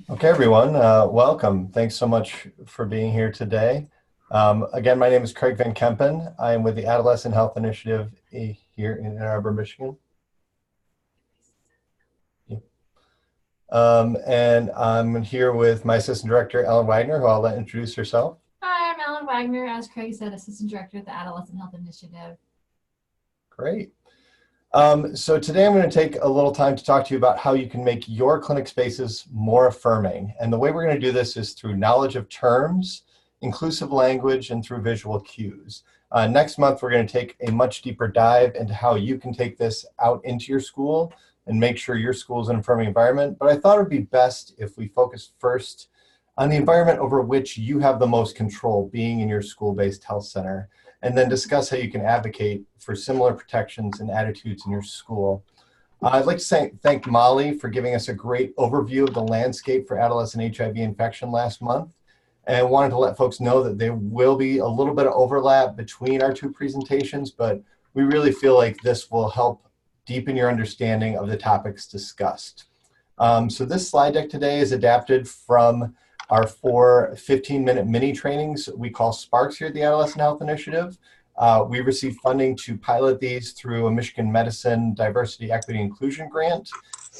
Okay, everyone, welcome. Thanks so much for being here today. Again, my name is Craig Van Kempen. I am with the Adolescent Health Initiative here in Ann Arbor, Michigan. And I'm here with my Assistant Director, Ellen Wagner, who I'll let introduce herself. Hi, I'm Ellen Wagner, as Craig said, Assistant Director at the Adolescent Health Initiative. Great. So today I'm going to take a little time to talk to you about how you can make your clinic spaces more affirming. And the way we're going to do this is through knowledge of terms, inclusive language, and through visual cues. Next month, we're going to take a much deeper dive into how you can take this out into your school and make sure your school is an affirming environment. But I thought it would be best if we focus first on the environment over which you have the most control, being in your school-based health center, and then discuss how you can advocate for similar protections and attitudes in your school. I'd like to thank Molly for giving us a great overview of the landscape for adolescent HIV infection last month. And I wanted to let folks know that there will be a little bit of overlap between our two presentations, but we really feel like this will help deepen your understanding of the topics discussed. So this slide deck today is adapted from our 4 15-minute mini trainings we call Sparks here at the Adolescent Health Initiative. We received funding to pilot these through a Michigan Medicine Diversity, Equity, Inclusion grant.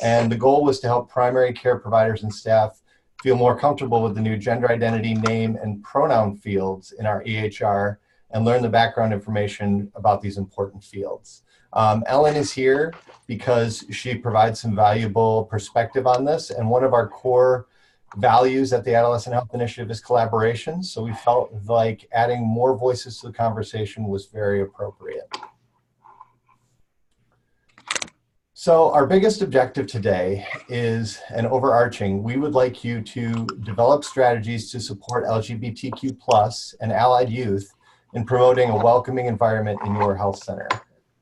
And the goal was to help primary care providers and staff feel more comfortable with the new gender identity, name, and pronoun fields in our EHR and learn the background information about these important fields. Ellen is here because she provides some valuable perspective on this, and one of our core values at the Adolescent Health Initiative is collaboration, so we felt like adding more voices to the conversation was very appropriate. So our biggest objective today is an overarching. We would like you to develop strategies to support LGBTQ+ and allied youth in promoting a welcoming environment in your health center.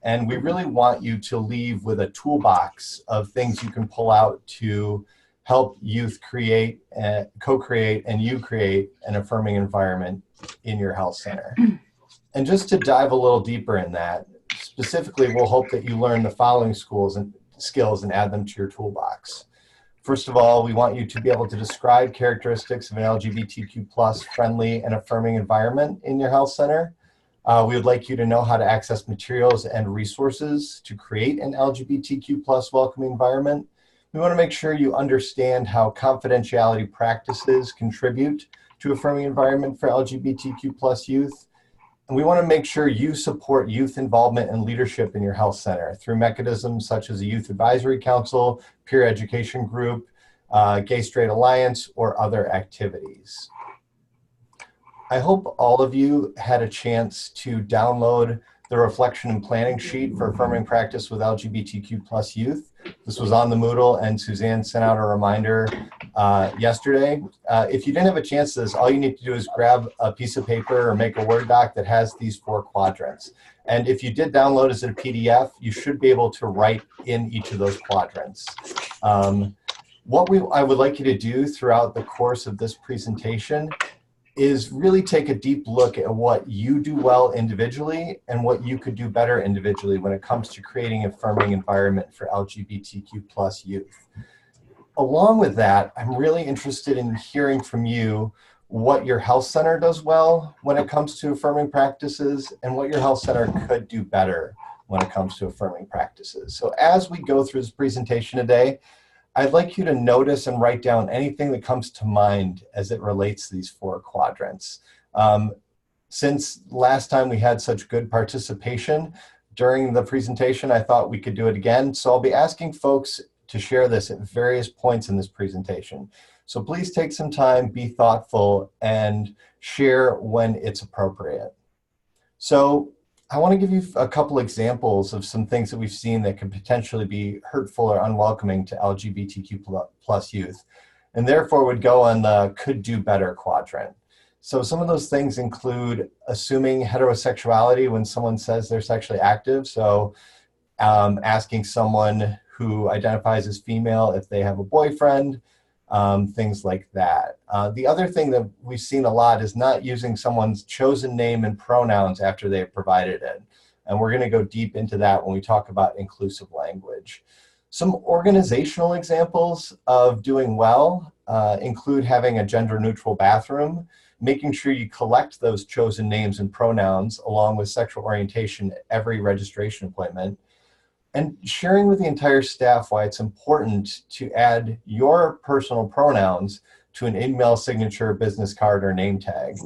And we really want you to leave with a toolbox of things you can pull out to help youth create, co-create, and you create an affirming environment in your health center. And just to dive a little deeper in that, specifically, we'll hope that you learn the following skills and add them to your toolbox. First of all, we want you to be able to describe characteristics of an LGBTQ+ friendly and affirming environment in your health center. We would like you to know how to access materials and resources to create an LGBTQ+ welcoming environment. We want to make sure you understand how confidentiality practices contribute to affirming environment for LGBTQ+ youth. And we want to make sure you support youth involvement and leadership in your health center through mechanisms such as a youth advisory council, peer education group, Gay Straight Alliance, or other activities. I hope all of you had a chance to download the reflection and planning sheet for affirming practice with LGBTQ+ youth. This was on the Moodle, and Suzanne sent out a reminder yesterday. If you didn't have a chance to this, all you need to do is grab a piece of paper or make a Word doc that has these 4 quadrants. And if you did download as a PDF, you should be able to write in each of those quadrants. What I would like you to do throughout the course of this presentation is really take a deep look at what you do well individually and what you could do better individually when it comes to creating an affirming environment for LGBTQ+ youth. Along with that, I'm really interested in hearing from you what your health center does well when it comes to affirming practices and what your health center could do better when it comes to affirming practices. So as we go through this presentation today, I'd like you to notice and write down anything that comes to mind as it relates to these 4 quadrants. Since last time we had such good participation during the presentation, I thought we could do it again. So I'll be asking folks to share this at various points in this presentation. So please take some time, be thoughtful, and share when it's appropriate. So I want to give you a couple examples of some things that we've seen that could potentially be hurtful or unwelcoming to LGBTQ+ youth, and therefore would go on the could do better quadrant. So some of those things include assuming heterosexuality when someone says they're sexually active. So asking someone who identifies as female if they have a boyfriend, things like that. The other thing that we've seen a lot is not using someone's chosen name and pronouns after they've provided it. And we're going to go deep into that when we talk about inclusive language. Some organizational examples of doing well include having a gender-neutral bathroom, making sure you collect those chosen names and pronouns along with sexual orientation at every registration appointment, and sharing with the entire staff why it's important to add your personal pronouns to an email signature, business card, or name tag.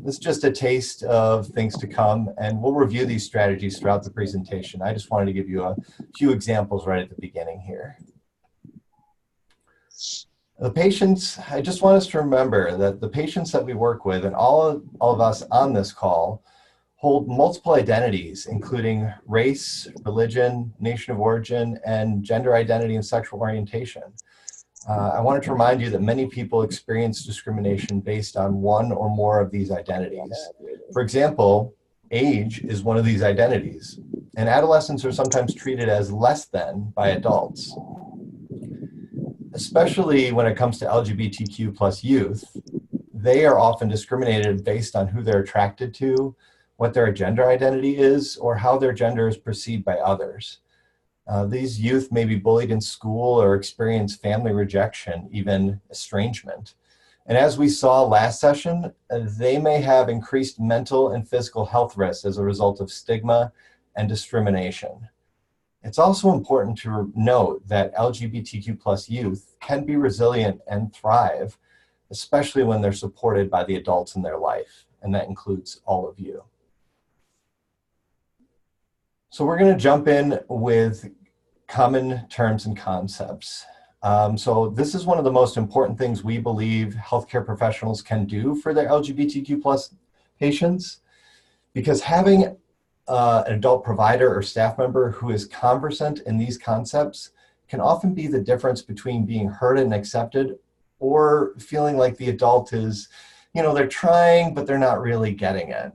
This is just a taste of things to come, and we'll review these strategies throughout the presentation. I just wanted to give you a few examples right at the beginning here. The patients, I just want us to remember that the patients that we work with, and all of us on this call, hold multiple identities, including race, religion, nation of origin, and gender identity and sexual orientation. I wanted to remind you that many people experience discrimination based on one or more of these identities. For example, age is one of these identities, and adolescents are sometimes treated as less than by adults. Especially when it comes to LGBTQ plus youth, they are often discriminated based on who they're attracted to, what their gender identity is, or how their gender is perceived by others. These youth may be bullied in school or experience family rejection, even estrangement. And as we saw last session, they may have increased mental and physical health risks as a result of stigma and discrimination. It's also important to note that LGBTQ plus youth can be resilient and thrive, especially when they're supported by the adults in their life, and that includes all of you. So we're going to jump in with common terms and concepts. So this is one of the most important things we believe healthcare professionals can do for their LGBTQ plus patients, because having an adult provider or staff member who is conversant in these concepts can often be the difference between being heard and accepted or feeling like the adult is, they're trying, but they're not really getting it.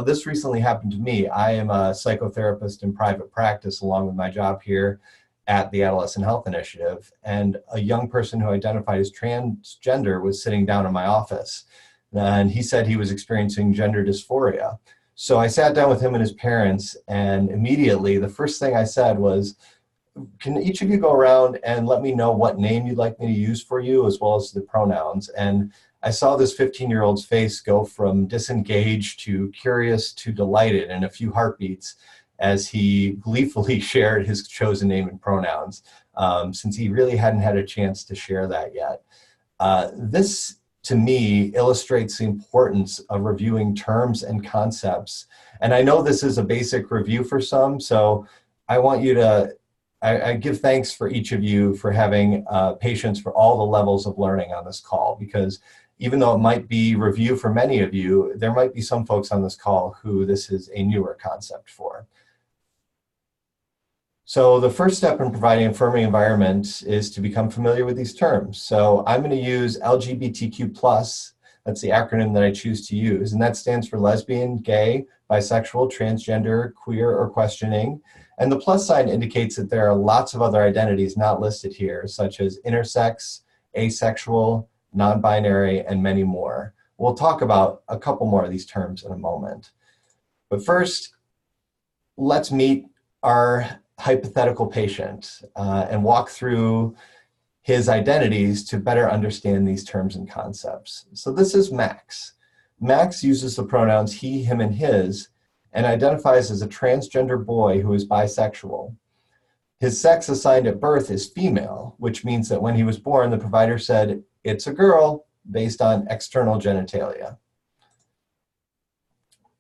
This recently happened to me. I am a psychotherapist in private practice along with my job here at the Adolescent Health Initiative. And a young person who identified as transgender was sitting down in my office. And he said he was experiencing gender dysphoria. So I sat down with him and his parents, and immediately the first thing I said was, can each of you go around and let me know what name you'd like me to use for you, as well as the pronouns? And I saw this 15-year-old's face go from disengaged to curious to delighted in a few heartbeats as he gleefully shared his chosen name and pronouns, since he really hadn't had a chance to share that yet. This, to me, illustrates the importance of reviewing terms and concepts. And I know this is a basic review for some, so I want you to I give thanks for each of you for having patience for all the levels of learning on this call, because even though it might be review for many of you, there might be some folks on this call who this is a newer concept for. So the first step in providing an affirming environment is to become familiar with these terms. So I'm going to use LGBTQ+, that's the acronym that I choose to use, and that stands for lesbian, gay, bisexual, transgender, queer, or questioning. And the plus sign indicates that there are lots of other identities not listed here, such as intersex, asexual, non-binary, and many more. We'll talk about a couple more of these terms in a moment. But first, let's meet our hypothetical patient and walk through his identities to better understand these terms and concepts. So this is Max. Max uses the pronouns he, him, and his, and identifies as a transgender boy who is bisexual. His sex assigned at birth is female, which means that when he was born, the provider said, it's a girl, based on external genitalia.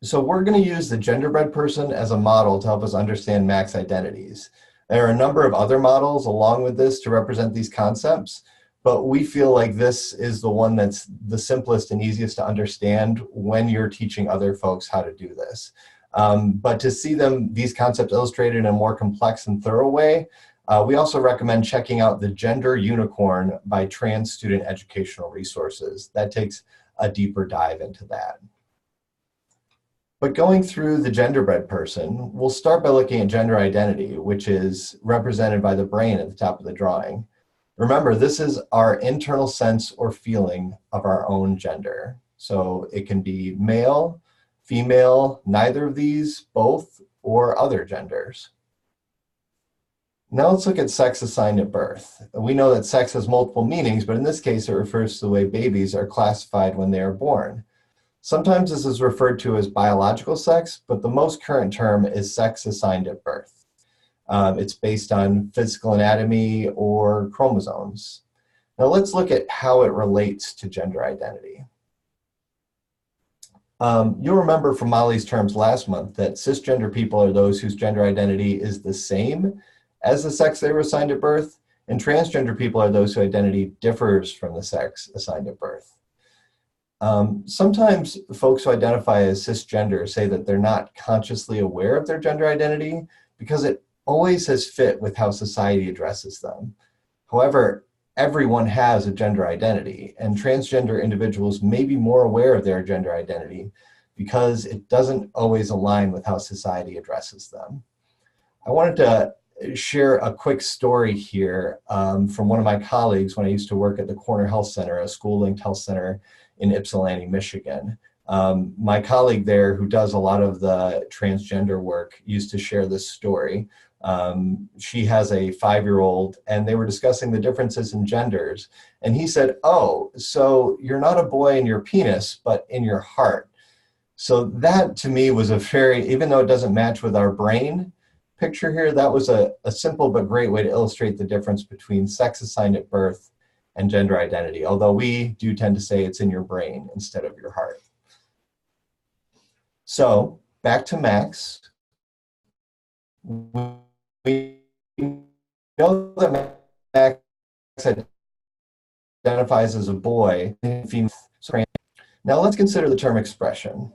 So we're going to use the genderbread person as a model to help us understand Max identities. There are a number of other models along with this to represent these concepts, but we feel like this is the one that's the simplest and easiest to understand when you're teaching other folks how to do this. But to see these concepts illustrated in a more complex and thorough way, we also recommend checking out the Gender Unicorn by Trans Student Educational Resources. That takes a deeper dive into that. But going through the genderbread person, we'll start by looking at gender identity, which is represented by the brain at the top of the drawing. Remember, this is our internal sense or feeling of our own gender. So it can be male, female, neither of these, both, or other genders. Now let's look at sex assigned at birth. We know that sex has multiple meanings, but in this case, it refers to the way babies are classified when they are born. Sometimes this is referred to as biological sex, but the most current term is sex assigned at birth. It's based on physical anatomy or chromosomes. Now let's look at how it relates to gender identity. You'll remember from Molly's terms last month that cisgender people are those whose gender identity is the same as the sex they were assigned at birth, and transgender people are those whose identity differs from the sex assigned at birth. Sometimes folks who identify as cisgender say that they're not consciously aware of their gender identity because it always has fit with how society addresses them. However, everyone has a gender identity, and transgender individuals may be more aware of their gender identity because it doesn't always align with how society addresses them. I wanted to share a quick story here from one of my colleagues when I used to work at the Corner Health Center, a school-linked health center in Ypsilanti, Michigan. My colleague there, who does a lot of the transgender work, used to share this story. She has a 5-year-old, and they were discussing the differences in genders. And he said, "Oh, so you're not a boy in your penis, but in your heart." So that to me was a very, even though it doesn't match with our brain picture here, that was a simple but great way to illustrate the difference between sex assigned at birth and gender identity, although we do tend to say it's in your brain instead of your heart. So back to Max. We know that Max identifies as a boy and female. Now let's consider the term expression.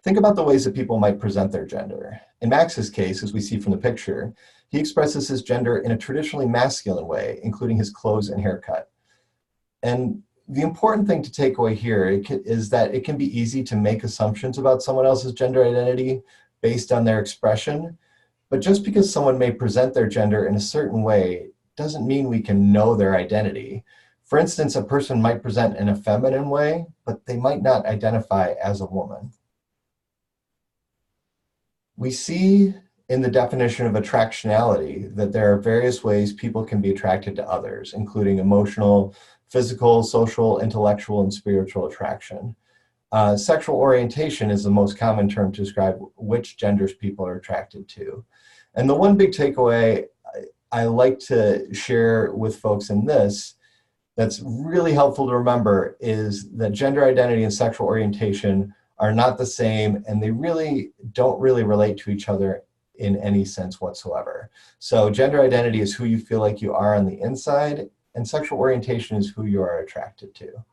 Think about the ways that people might present their gender. In Max's case, as we see from the picture, he expresses his gender in a traditionally masculine way, including his clothes and haircut. And the important thing to take away here is that it can be easy to make assumptions about someone else's gender identity based on their expression. But just because someone may present their gender in a certain way doesn't mean we can know their identity. For instance, a person might present in a feminine way, but they might not identify as a woman. We see in the definition of attractionality that there are various ways people can be attracted to others, including emotional, physical, social, intellectual, and spiritual attraction. Sexual orientation is the most common term to describe which genders people are attracted to. And the one big takeaway I like to share with folks in this that's really helpful to remember is that gender identity and sexual orientation are not the same, and they really don't relate to each other in any sense whatsoever. So gender identity is who you feel like you are on the inside, and sexual orientation is who you are attracted to.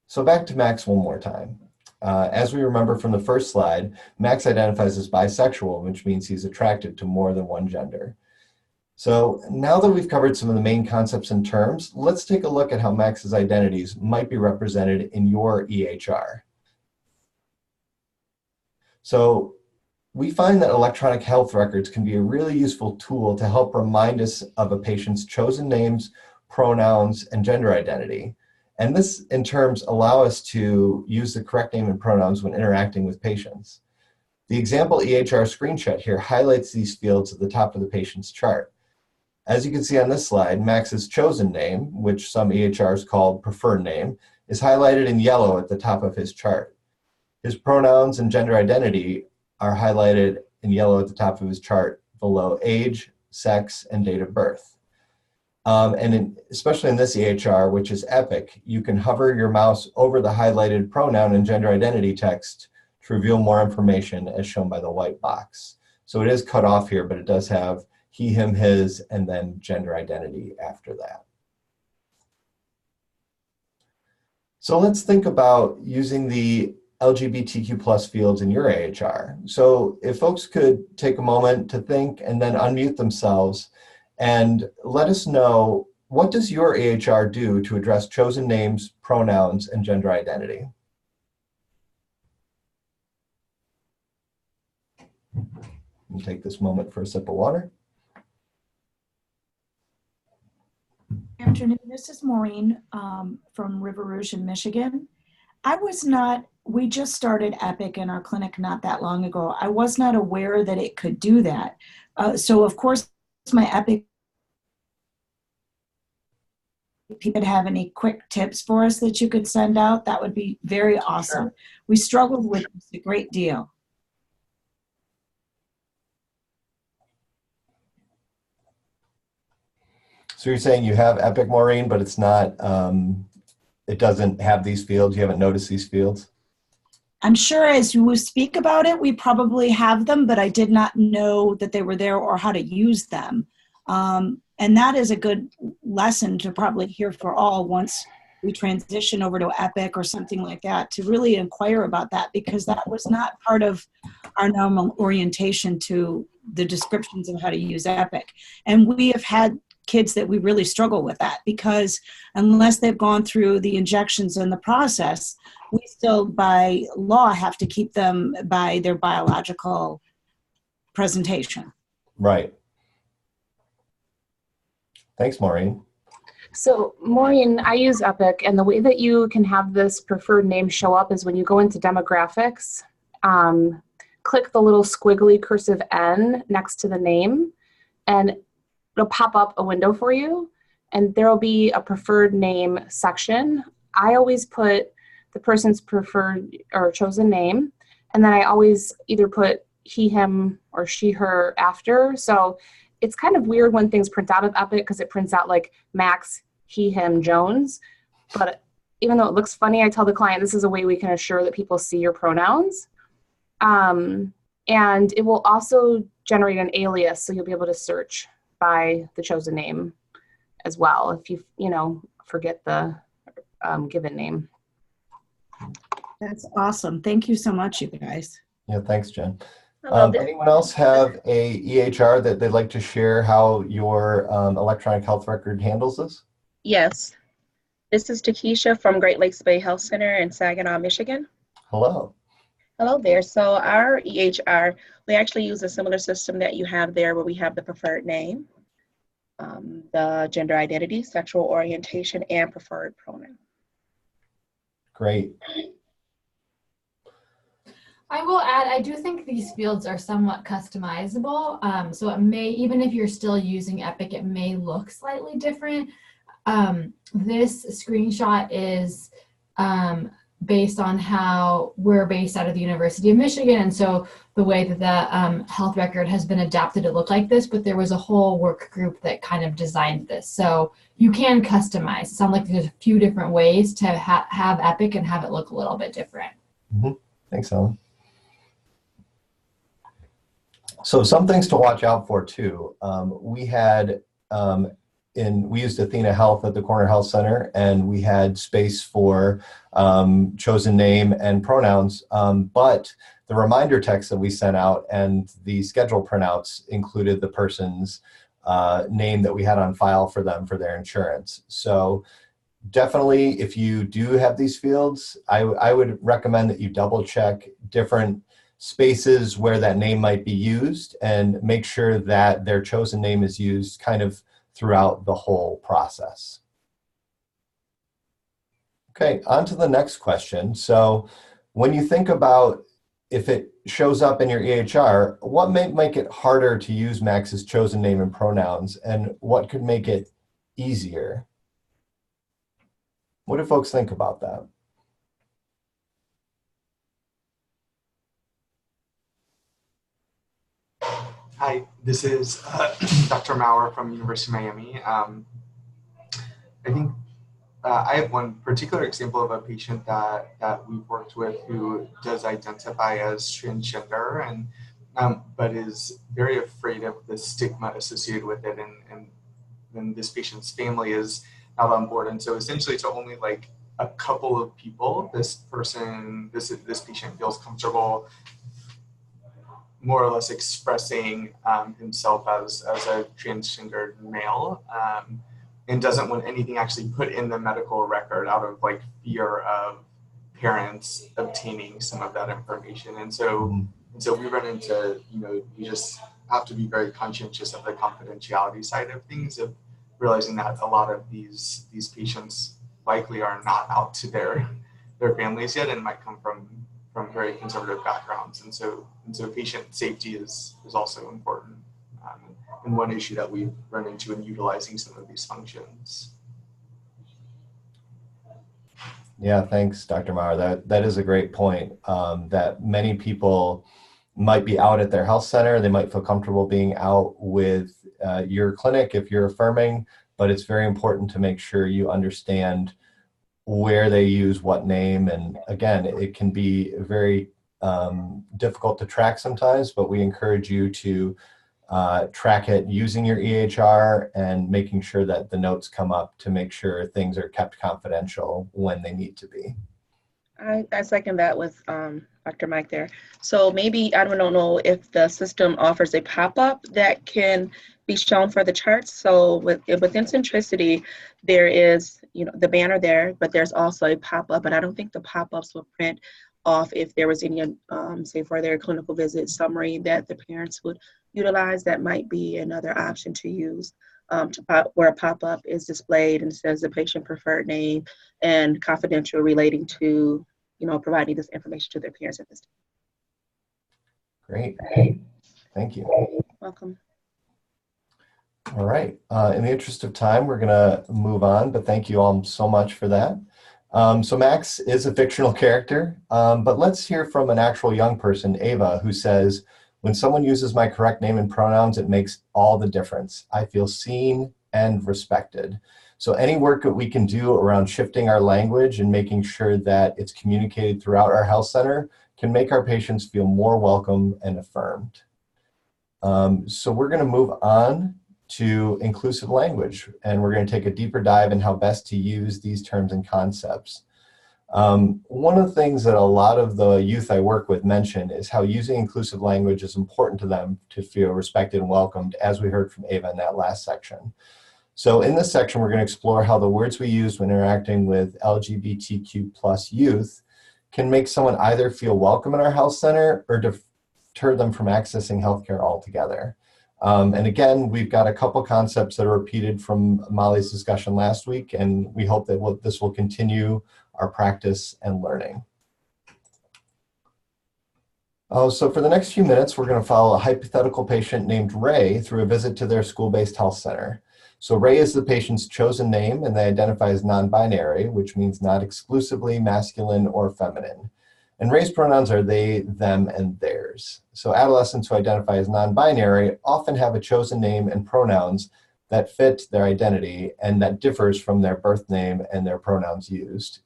So back to Max one more time. As we remember from the first slide, Max identifies as bisexual, which means he's attracted to more than one gender. So now that we've covered some of the main concepts and terms, let's take a look at how Max's identities might be represented in your EHR. So we find that electronic health records can be a really useful tool to help remind us of a patient's chosen names, pronouns, and gender identity. And this, in terms, allow us to use the correct name and pronouns when interacting with patients. The example EHR screenshot here highlights these fields at the top of the patient's chart. As you can see on this slide, Max's chosen name, which some EHRs call preferred name, is highlighted in yellow at the top of his chart. His pronouns and gender identity are highlighted in yellow at the top of his chart below age, sex, and date of birth. Especially in this EHR, which is Epic, you can hover your mouse over the highlighted pronoun and gender identity text to reveal more information as shown by the white box. So it is cut off here, but it does have he, him, his, and then gender identity after that. So let's think about using the LGBTQ plus fields in your AHR. So if folks could take a moment to think and then unmute themselves and let us know, what does your AHR do to address chosen names, pronouns, and gender identity? We'll take this moment for a sip of water. Good afternoon, this is Maureen from River Rouge in Michigan. We just started Epic in our clinic not that long ago. I was not aware that it could do that. So of course, my Epic, if you could have any quick tips for us that you could send out, that would be very awesome. Sure. We struggled with this a great deal. So you're saying you have Epic, Maureen, but it's not, it doesn't have these fields. You haven't noticed these fields? I'm sure as you speak about it, we probably have them, but I did not know that they were there or how to use them. And that is a good lesson to probably hear for all once we transition over to Epic or something like that, to really inquire about that, because that was not part of our normal orientation to the descriptions of how to use Epic. And we have had kids that we really struggle with that, because unless they've gone through the injections and the process, we still by law have to keep them by their biological presentation. Right. Thanks, Maureen. So Maureen, I use Epic, and the way that you can have this preferred name show up is when you go into demographics, click the little squiggly cursive N next to the name, and it'll pop up a window for you, and there'll be a preferred name section. I always put the person's preferred or chosen name, and then I always either put he, him, or she, her after. So it's kind of weird when things print out of Epic because it prints out like Max, he, him, Jones. But even though it looks funny, I tell the client this is a way we can assure that people see your pronouns. And it will also generate an alias, so you'll be able to search by the chosen name as well if you forget the given name. That's awesome. Thank you so much, you guys. Yeah, thanks, Jen. Anyone else have a EHR that they'd like to share how your electronic health record handles this? Yes. This is Takesha from Great Lakes Bay Health Center in Saginaw, Michigan. Hello. Hello there. So our EHR, we actually use a similar system that you have there, where we have the preferred name, the gender identity, sexual orientation, and preferred pronoun. Great. I will add, I do think these fields are somewhat customizable. So it may, even if you're still using Epic, it may look slightly different. This screenshot is based on how we're based out of the University of Michigan. And so the way that the health record has been adapted to look like this, but there was a whole work group that kind of designed this. So you can customize. It sounds like there's a few different ways to have Epic and have it look a little bit different. Mm-hmm. Thanks, Ellen. So some things to watch out for too. We had we used Athena Health at the Corner Health Center, and we had space for chosen name and pronouns, but the reminder text that we sent out and the schedule printouts included the person's name that we had on file for them for their insurance. So definitely, if you do have these fields, I would recommend that you double check different spaces where that name might be used and make sure that their chosen name is used kind of throughout the whole process. Okay, on to the next question. So when you think about if it shows up in your EHR, what may make it harder to use Max's chosen name and pronouns, and what could make it easier? What do folks think about that? Hi, this is Dr. Maurer from University of Miami. I think I have one particular example of a patient that we've worked with who does identify as transgender, and but is very afraid of the stigma associated with it, and then this patient's family is not on board, and so essentially to only like a couple of people, this patient feels comfortable more or less expressing himself as a transgender male, and doesn't want anything actually put in the medical record out of like fear of parents obtaining some of that information. And so we run into, you just have to be very conscientious of the confidentiality side of things, of realizing that a lot of these patients likely are not out to their families yet and might come from very conservative backgrounds, and so patient safety is also important one issue that we've run into in utilizing some of these functions. Yeah, thanks, Dr. Maurer. That is a great point, that many people might be out at their health center. They might feel comfortable being out with your clinic if you're affirming, but it's very important to make sure you understand where they use what name. And again, it can be very difficult to track sometimes, but we encourage you to track it using your EHR and making sure that the notes come up to make sure things are kept confidential when they need to be. I second that with Dr. Mike there. So maybe, I don't know if the system offers a pop-up that can be shown for the charts. So within Centricity, there is, the banner there, but there's also a pop-up, and I don't think the pop-ups will print off if there was any, say for their clinical visit summary that the parents would utilize. That might be another option to use, where a pop-up is displayed and says the patient preferred name and confidential relating to, providing this information to their parents at this time. Great. Thank you. Welcome. All right. In the interest of time, we're going to move on, but thank you all so much for that. So Max is a fictional character, but let's hear from an actual young person, Ava, who says, when someone uses my correct name and pronouns, it makes all the difference. I feel seen and respected. So any work that we can do around shifting our language and making sure that it's communicated throughout our health center can make our patients feel more welcome and affirmed. So we're going to move on to inclusive language, and we're going to take a deeper dive in how best to use these terms and concepts. One of the things that a lot of the youth I work with mention is how using inclusive language is important to them to feel respected and welcomed, as we heard from Ava in that last section. So in this section, we're going to explore how the words we use when interacting with LGBTQ plus youth can make someone either feel welcome in our health center or deter them from accessing healthcare altogether. And again, we've got a couple concepts that are repeated from Molly's discussion last week, and we hope that this will continue our practice and learning. So for the next few minutes, we're going to follow a hypothetical patient named Ray through a visit to their school-based health center. So Ray is the patient's chosen name, and they identify as non-binary, which means not exclusively masculine or feminine. And Ray's pronouns are they, them, and theirs. So adolescents who identify as non-binary often have a chosen name and pronouns that fit their identity and that differs from their birth name and their pronouns used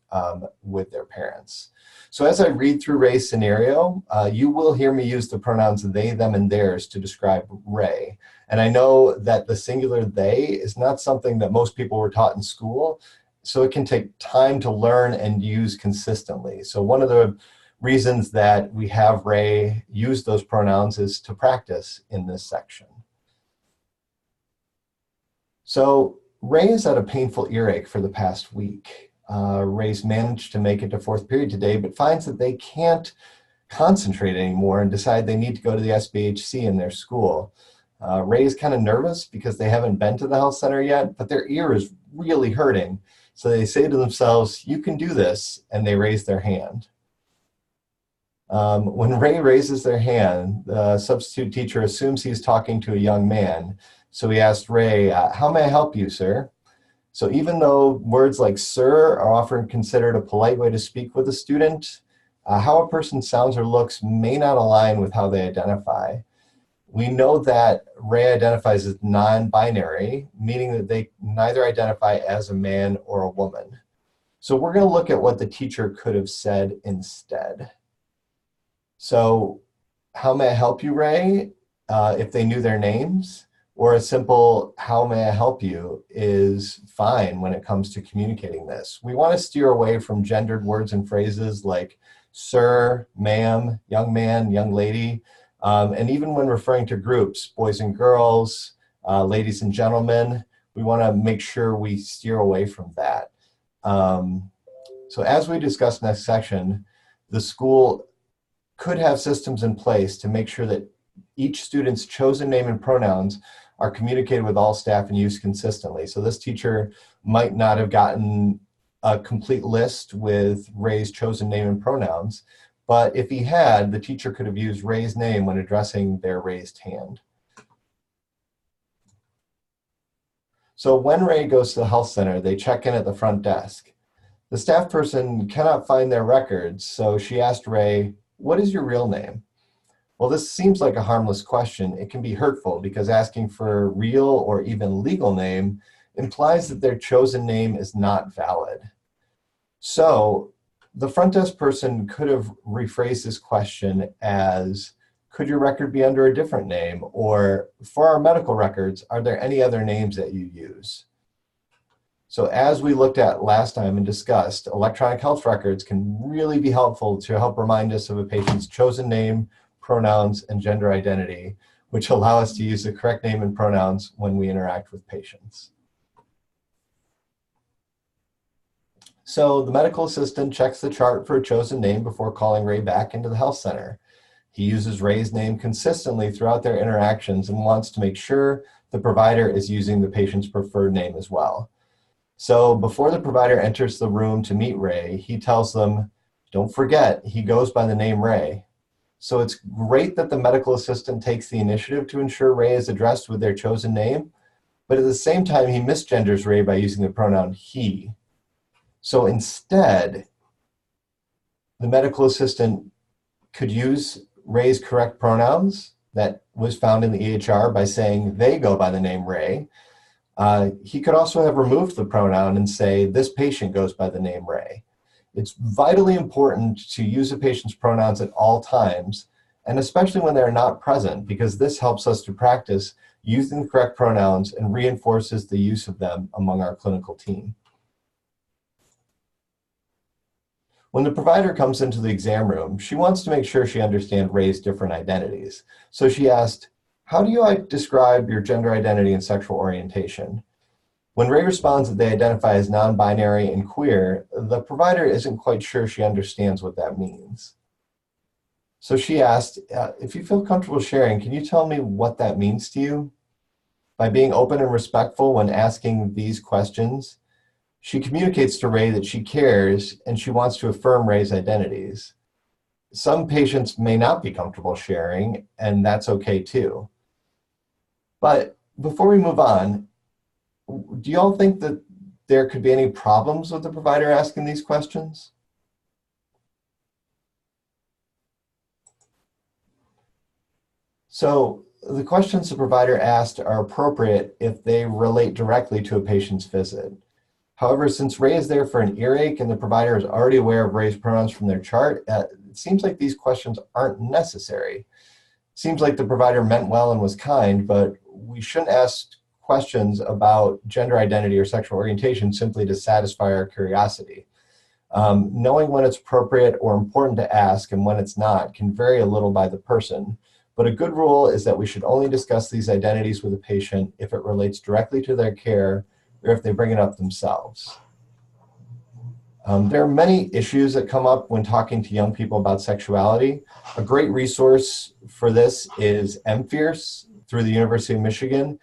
with their parents. So as I read through Ray's scenario, you will hear me use the pronouns they, them, and theirs to describe Ray. And I know that the singular they is not something that most people were taught in school, so it can take time to learn and use consistently. So one of the reasons that we have Ray use those pronouns is to practice in this section. So Ray has had a painful earache for the past week. Ray's managed to make it to fourth period today, but finds that they can't concentrate anymore and decide they need to go to the SBHC in their school. Ray is kind of nervous because they haven't been to the health center yet, but their ear is really hurting. So they say to themselves, "You can do this," and they raise their hand. When Ray raises their hand, the substitute teacher assumes he's talking to a young man. So he asked Ray, "How may I help you, sir?" So even though words like sir are often considered a polite way to speak with a student, how a person sounds or looks may not align with how they identify. We know that Ray identifies as non-binary, meaning that they neither identify as a man or a woman. So we're going to look at what the teacher could have said instead. So how may I help you, Ray? If they knew their names, or a simple how may I help you is fine when it comes to communicating this. We want to steer away from gendered words and phrases like sir, ma'am, young man, young lady, and even when referring to groups, boys and girls, ladies and gentlemen, we want to make sure we steer away from that. So as we discuss next section, the school could have systems in place to make sure that each student's chosen name and pronouns are communicated with all staff and used consistently. So this teacher might not have gotten a complete list with Ray's chosen name and pronouns, but if he had, the teacher could have used Ray's name when addressing their raised hand. So when Ray goes to the health center, they check in at the front desk. The staff person cannot find their records, so she asked Ray, "What is your real name?" Well, this seems like a harmless question. It can be hurtful because asking for a real or even legal name implies that their chosen name is not valid. So the front desk person could have rephrased this question as, could your record be under a different name? Or for our medical records, are there any other names that you use? So as we looked at last time and discussed, electronic health records can really be helpful to help remind us of a patient's chosen name, pronouns, and gender identity, which allow us to use the correct name and pronouns when we interact with patients. So the medical assistant checks the chart for a chosen name before calling Ray back into the health center. He uses Ray's name consistently throughout their interactions and wants to make sure the provider is using the patient's preferred name as well. So before the provider enters the room to meet Ray, he tells them, don't forget, he goes by the name Ray. So it's great that the medical assistant takes the initiative to ensure Ray is addressed with their chosen name, but at the same time, he misgenders Ray by using the pronoun he. So instead, the medical assistant could use Ray's correct pronouns that was found in the EHR by saying they go by the name Ray. He could also have removed the pronoun and say, this patient goes by the name Ray. It's vitally important to use a patient's pronouns at all times, and especially when they're not present, because this helps us to practice using the correct pronouns and reinforces the use of them among our clinical team. When the provider comes into the exam room, she wants to make sure she understands Ray's different identities. So she asked, how do you describe your gender identity and sexual orientation? When Ray responds that they identify as non-binary and queer, the provider isn't quite sure she understands what that means. So she asked, if you feel comfortable sharing, can you tell me what that means to you? By being open and respectful when asking these questions, she communicates to Ray that she cares and she wants to affirm Ray's identities. Some patients may not be comfortable sharing, and that's okay too. But before we move on, do you all think that there could be any problems with the provider asking these questions? So the questions the provider asked are appropriate if they relate directly to a patient's visit. However, since Ray is there for an earache and the provider is already aware of Ray's pronouns from their chart, it seems like these questions aren't necessary. It seems like the provider meant well and was kind, but we shouldn't ask questions about gender identity or sexual orientation simply to satisfy our curiosity. Knowing when it's appropriate or important to ask and when it's not can vary a little by the person, but a good rule is that we should only discuss these identities with a patient if it relates directly to their care or if they bring it up themselves. There are many issues that come up when talking to young people about sexuality. A great resource for this is MFierce through the University of Michigan.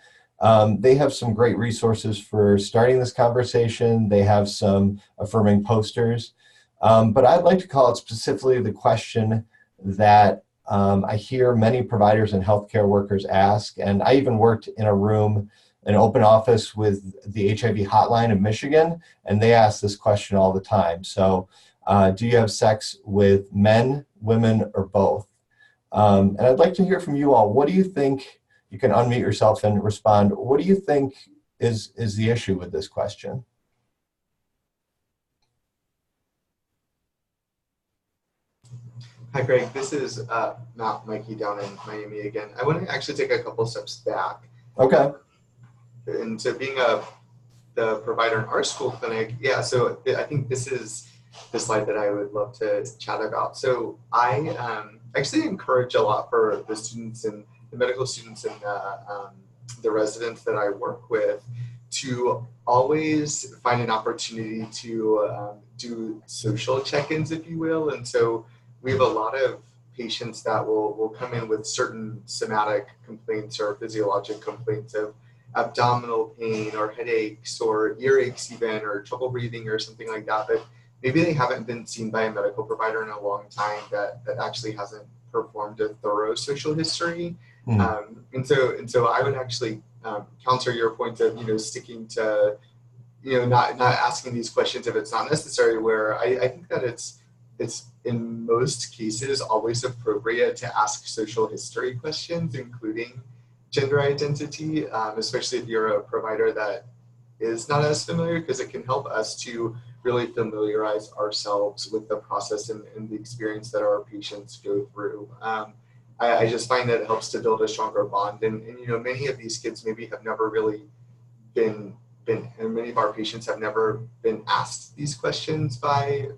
They have some great resources for starting this conversation. They have some affirming posters. But I'd like to call it specifically the question that I hear many providers and healthcare workers ask, and I even worked in a room, an open office with the HIV hotline of Michigan, and they ask this question all the time. So do you have sex with men, women, or both? And I'd like to hear from you all. What do you think? You can unmute yourself and respond. What do you think is the issue with this question? Hi, Greg. This is Matt Mikey down in Miami again. I want to actually take a couple steps back. Okay. Into being the provider in our school clinic, yeah, so I think this is the slide that I would love to chat about. So I actually encourage a lot for the students and the medical students and the residents that I work with to always find an opportunity to do social check-ins, if you will. And so we have a lot of patients that will come in with certain somatic complaints or physiologic complaints of abdominal pain or headaches or earaches even, or trouble breathing or something like that, but maybe they haven't been seen by a medical provider in a long time that actually hasn't performed a thorough social history. And so I would actually counter your point of, sticking to, not asking these questions if it's not necessary, where I think that it's in most cases always appropriate to ask social history questions, including gender identity, especially if you're a provider that is not as familiar, because it can help us to really familiarize ourselves with the process and the experience that our patients go through. I just find that it helps to build a stronger bond. And many of these kids maybe have never really been, and many of our patients have never been asked these questions by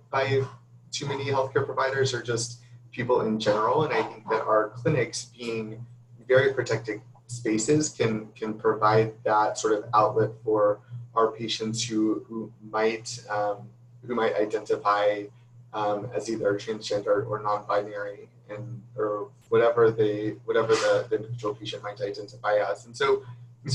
too many healthcare providers or just people in general. And I think that our clinics, being very protected spaces, can provide that sort of outlet for our patients who might identify as either transgender or non-binary, or whatever the individual patient might identify as. And so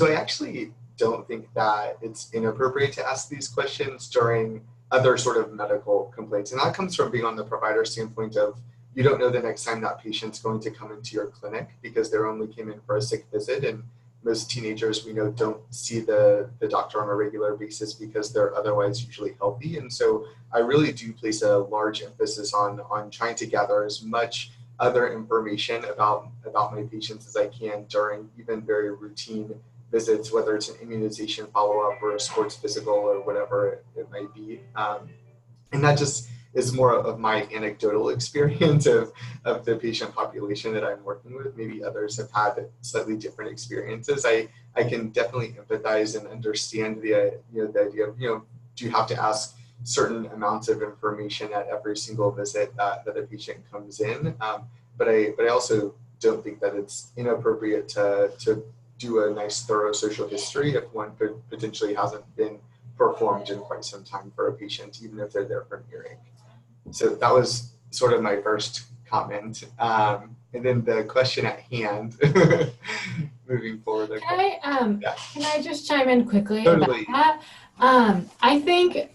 I actually don't think that it's inappropriate to ask these questions during other sort of medical complaints. And that comes from being on the provider standpoint of, you don't know the next time that patient's going to come into your clinic because they only came in for a sick visit. And most teenagers we know don't see the doctor on a regular basis because they're otherwise usually healthy. And so I really do place a large emphasis on trying to gather as much other information about my patients as I can during even very routine visits, whether it's an immunization follow-up or a sports physical or whatever it might be. And that just is more of my anecdotal experience of the patient population that I'm working with. Maybe others have had slightly different experiences. I can definitely empathize and understand the idea of, do you have to ask certain amounts of information at every single visit that a patient comes in? But I also don't think that it's inappropriate to do a nice thorough social history if one potentially hasn't been performed in quite some time for a patient, even if they're there for an hearing. So that was sort of my first comment. And then the question at hand, moving forward. Can I just chime in quickly Totally. about that? I think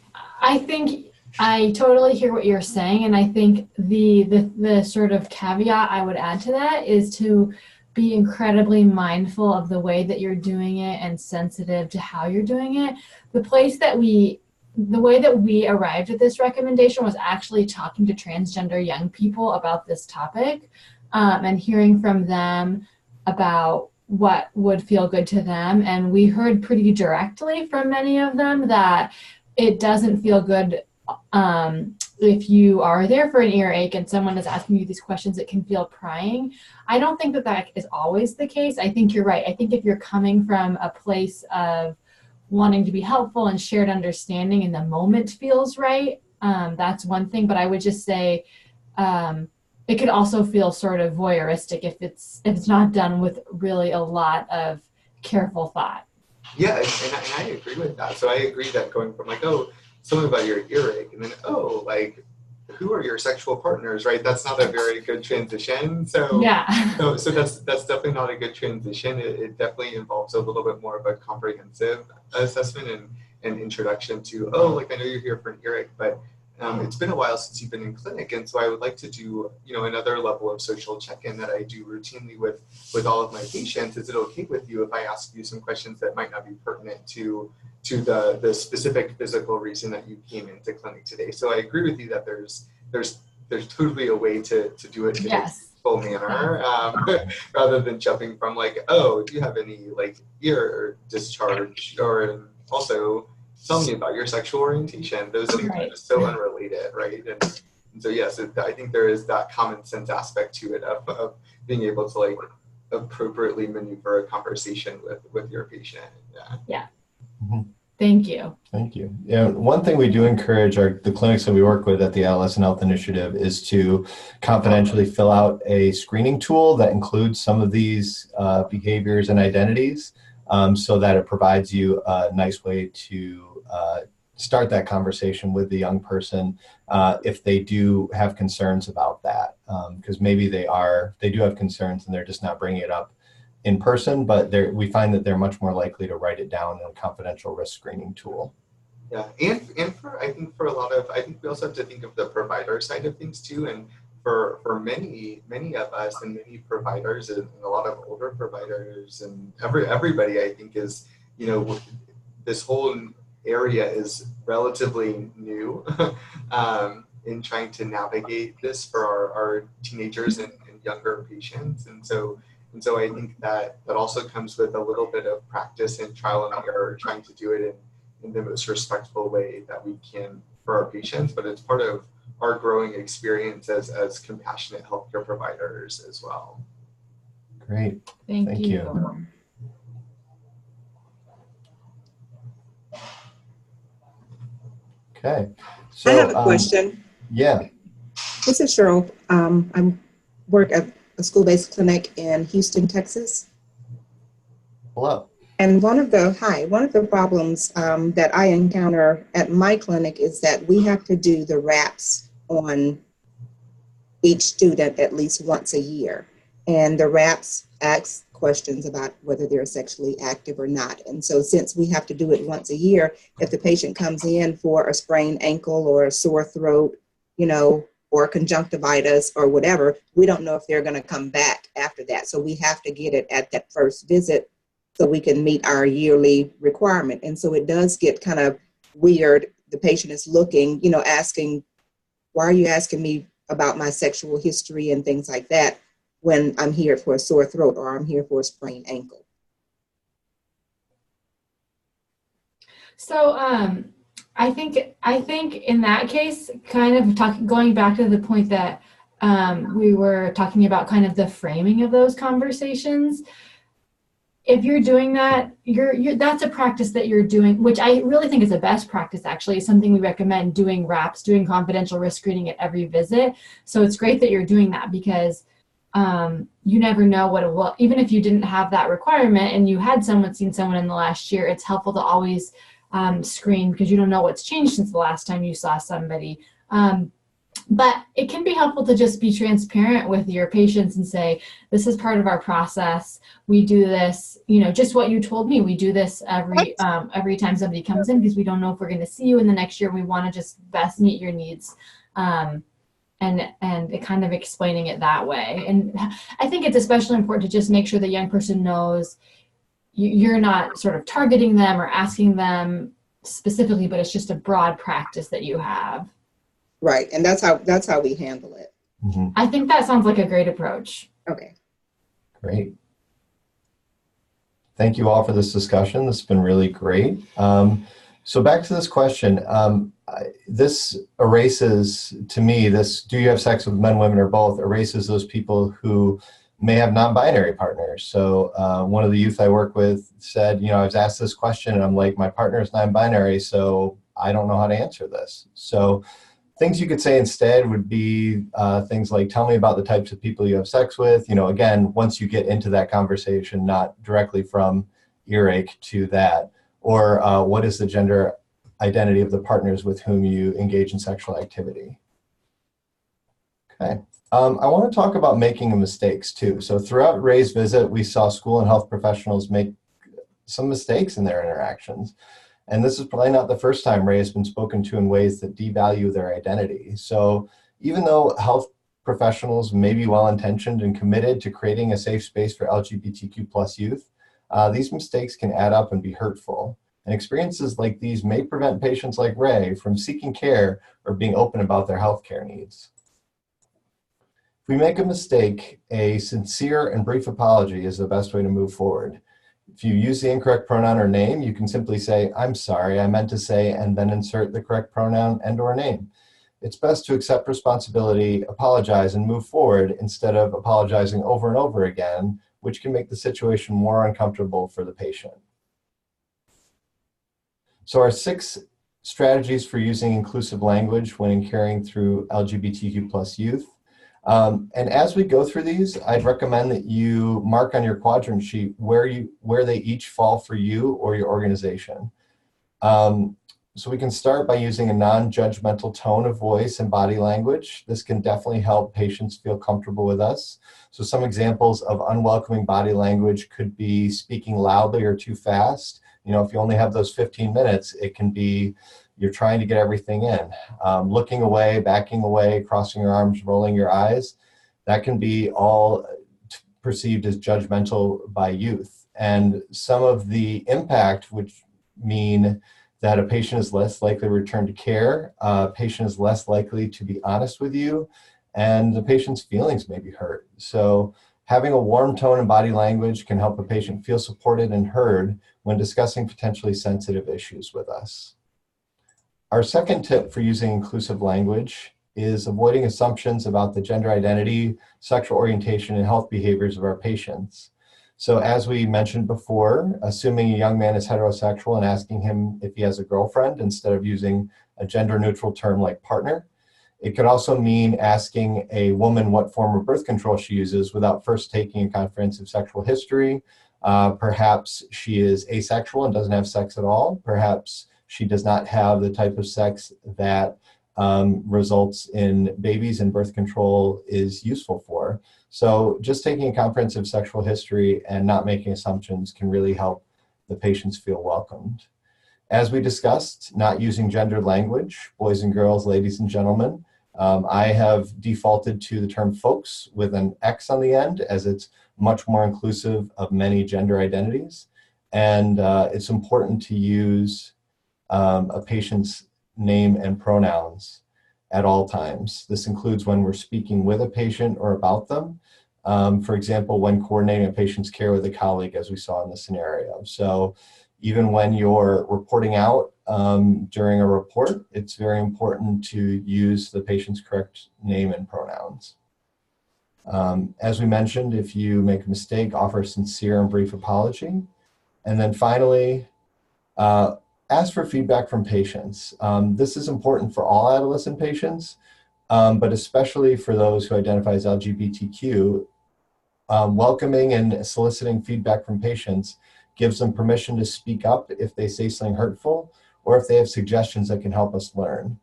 I totally hear what you're saying, and I think the sort of caveat I would add to that is to be incredibly mindful of the way that you're doing it and sensitive to how you're doing it. The way that we arrived at this recommendation was actually talking to transgender young people about this topic, and hearing from them about what would feel good to them. And we heard pretty directly from many of them that it doesn't feel good if you are there for an earache and someone is asking you these questions. It can feel prying. I don't think that is always the case. I think you're right. I think if you're coming from a place of wanting to be helpful and shared understanding and the moment feels right, that's one thing. But I would just say it could also feel sort of voyeuristic if it's not done with really a lot of careful thought. Yeah, and I agree with that. So I agree that going from something about your earache, and then, who are your sexual partners, right? That's not a very good transition. So yeah. So that's definitely not a good transition. It definitely involves a little bit more of a comprehensive assessment and introduction to, I know you're here for an earache, but it's been a while since you've been in clinic, and so I would like to do, another level of social check-in that I do routinely with all of my patients. Is it okay with you if I ask you some questions that might not be pertinent to the specific physical reason that you came into clinic today? So I agree with you that there's totally a way to do it in a full manner, rather than jumping from do you have any ear discharge, or also tell me about your sexual orientation. Those things are just so unrelated, right? And so yes, I think there is that common sense aspect to it of being able to appropriately maneuver a conversation with your patient. Yeah. Mm-hmm. Thank you. Thank you. Yeah, one thing we do encourage the clinics that we work with at the Adolescent Health Initiative is to confidentially fill out a screening tool that includes some of these behaviors and identities, so that it provides you a nice way to start that conversation with the young person if they do have concerns about that, because maybe they do have concerns and they're just not bringing it up in person, but we find that they're much more likely to write it down in a confidential risk screening tool. Yeah, and I think we also have to think of the provider side of things too. And for many of us and many providers and a lot of older providers and everybody, I think, is, you know, this whole area is relatively new in trying to navigate this for our teenagers and younger patients. And so I think that also comes with a little bit of practice and trial and error, trying to do it in the most respectful way that we can for our patients, but it's part of our growing experience as compassionate healthcare providers as well. Great. Thank you. Okay. I have a question. Yeah. This is Cheryl. I work at a school-based clinic in Houston, Texas. Hello. And one of the problems that I encounter at my clinic is that we have to do the RAPs on each student at least once a year. And the RAPs ask questions about whether they're sexually active or not. And so since we have to do it once a year, if the patient comes in for a sprained ankle or a sore throat, you know, or conjunctivitis or whatever, we don't know if they're going to come back after that. So we have to get it at that first visit so we can meet our yearly requirement. And so it does get kind of weird. The patient is looking, you know, asking, why are you asking me about my sexual history and things like that when I'm here for a sore throat or I'm here for a sprained ankle? So I think in that case, kind of going back to the point that we were talking about, kind of the framing of those conversations. If you're doing that, that's a practice that you're doing, which I really think is a best practice, actually. It's something we recommend, doing RAPs, doing confidential risk screening at every visit. So it's great that you're doing that, because you never know what it will, even if you didn't have that requirement and you had seen someone in the last year, it's helpful to always screen, because you don't know what's changed since the last time you saw somebody. But it can be helpful to just be transparent with your patients and say, this is part of our process. We do this, you know, just what you told me. We do this every time somebody comes in, because we don't know if we're going to see you in the next year. We want to just best meet your needs. And kind of explaining it that way. And I think it's especially important to just make sure the young person knows you're not sort of targeting them or asking them specifically, but it's just a broad practice that you have. Right, and that's how we handle it. Mm-hmm. I think that sounds like a great approach. Okay. Great. Thank you all for this discussion. This has been really great. So back to this question. This erases, to me, do you have sex with men, women, or both, erases those people who may have non-binary partners. So one of the youth I work with said, you know, I was asked this question and I'm like, my partner is non-binary, so I don't know how to answer this. So things you could say instead would be things like, tell me about the types of people you have sex with. You know, again, once you get into that conversation, not directly from earache to that. Or what is the gender identity of the partners with whom you engage in sexual activity? Okay. I want to talk about making mistakes too. So throughout Ray's visit, we saw school and health professionals make some mistakes in their interactions. And this is probably not the first time Ray has been spoken to in ways that devalue their identity. So even though health professionals may be well-intentioned and committed to creating a safe space for LGBTQ plus youth, these mistakes can add up and be hurtful. And experiences like these may prevent patients like Ray from seeking care or being open about their healthcare needs. If we make a mistake, a sincere and brief apology is the best way to move forward. If you use the incorrect pronoun or name, you can simply say, I'm sorry, I meant to say, and then insert the correct pronoun and or name. It's best to accept responsibility, apologize, and move forward instead of apologizing over and over again, which can make the situation more uncomfortable for the patient. So our 6 strategies for using inclusive language when caring through LGBTQ plus youth. And as we go through these, I'd recommend that you mark on your quadrant sheet where they each fall for you or your organization. So we can start by using a non-judgmental tone of voice and body language. This can definitely help patients feel comfortable with us. So some examples of unwelcoming body language could be speaking loudly or too fast. You know, if you only have those 15 minutes, it can be you're trying to get everything in. Looking away, backing away, crossing your arms, rolling your eyes, that can be all perceived as judgmental by youth. And some of the impact would mean that a patient is less likely to return to care, a patient is less likely to be honest with you, and the patient's feelings may be hurt. So having a warm tone and body language can help a patient feel supported and heard when discussing potentially sensitive issues with us. Our second tip for using inclusive language is avoiding assumptions about the gender identity, sexual orientation, and health behaviors of our patients. So as we mentioned before, assuming a young man is heterosexual and asking him if he has a girlfriend instead of using a gender neutral term like partner. It could also mean asking a woman what form of birth control she uses without first taking a comprehensive sexual history. Perhaps she is asexual and doesn't have sex at all. Perhaps she does not have the type of sex that results in babies and birth control is useful for. So just taking a comprehensive sexual history and not making assumptions can really help the patients feel welcomed. As we discussed, not using gendered language, boys and girls, ladies and gentlemen. I have defaulted to the term folks with an X on the end, as it's much more inclusive of many gender identities. And it's important to use a patient's name and pronouns at all times. This includes when we're speaking with a patient or about them. For example, when coordinating a patient's care with a colleague, as we saw in the scenario. So even when you're reporting out during a report, it's very important to use the patient's correct name and pronouns. As we mentioned, if you make a mistake, offer a sincere and brief apology. And then finally, ask for feedback from patients. This is important for all adolescent patients, but especially for those who identify as LGBTQ. Welcoming and soliciting feedback from patients gives them permission to speak up if they say something hurtful or if they have suggestions that can help us learn.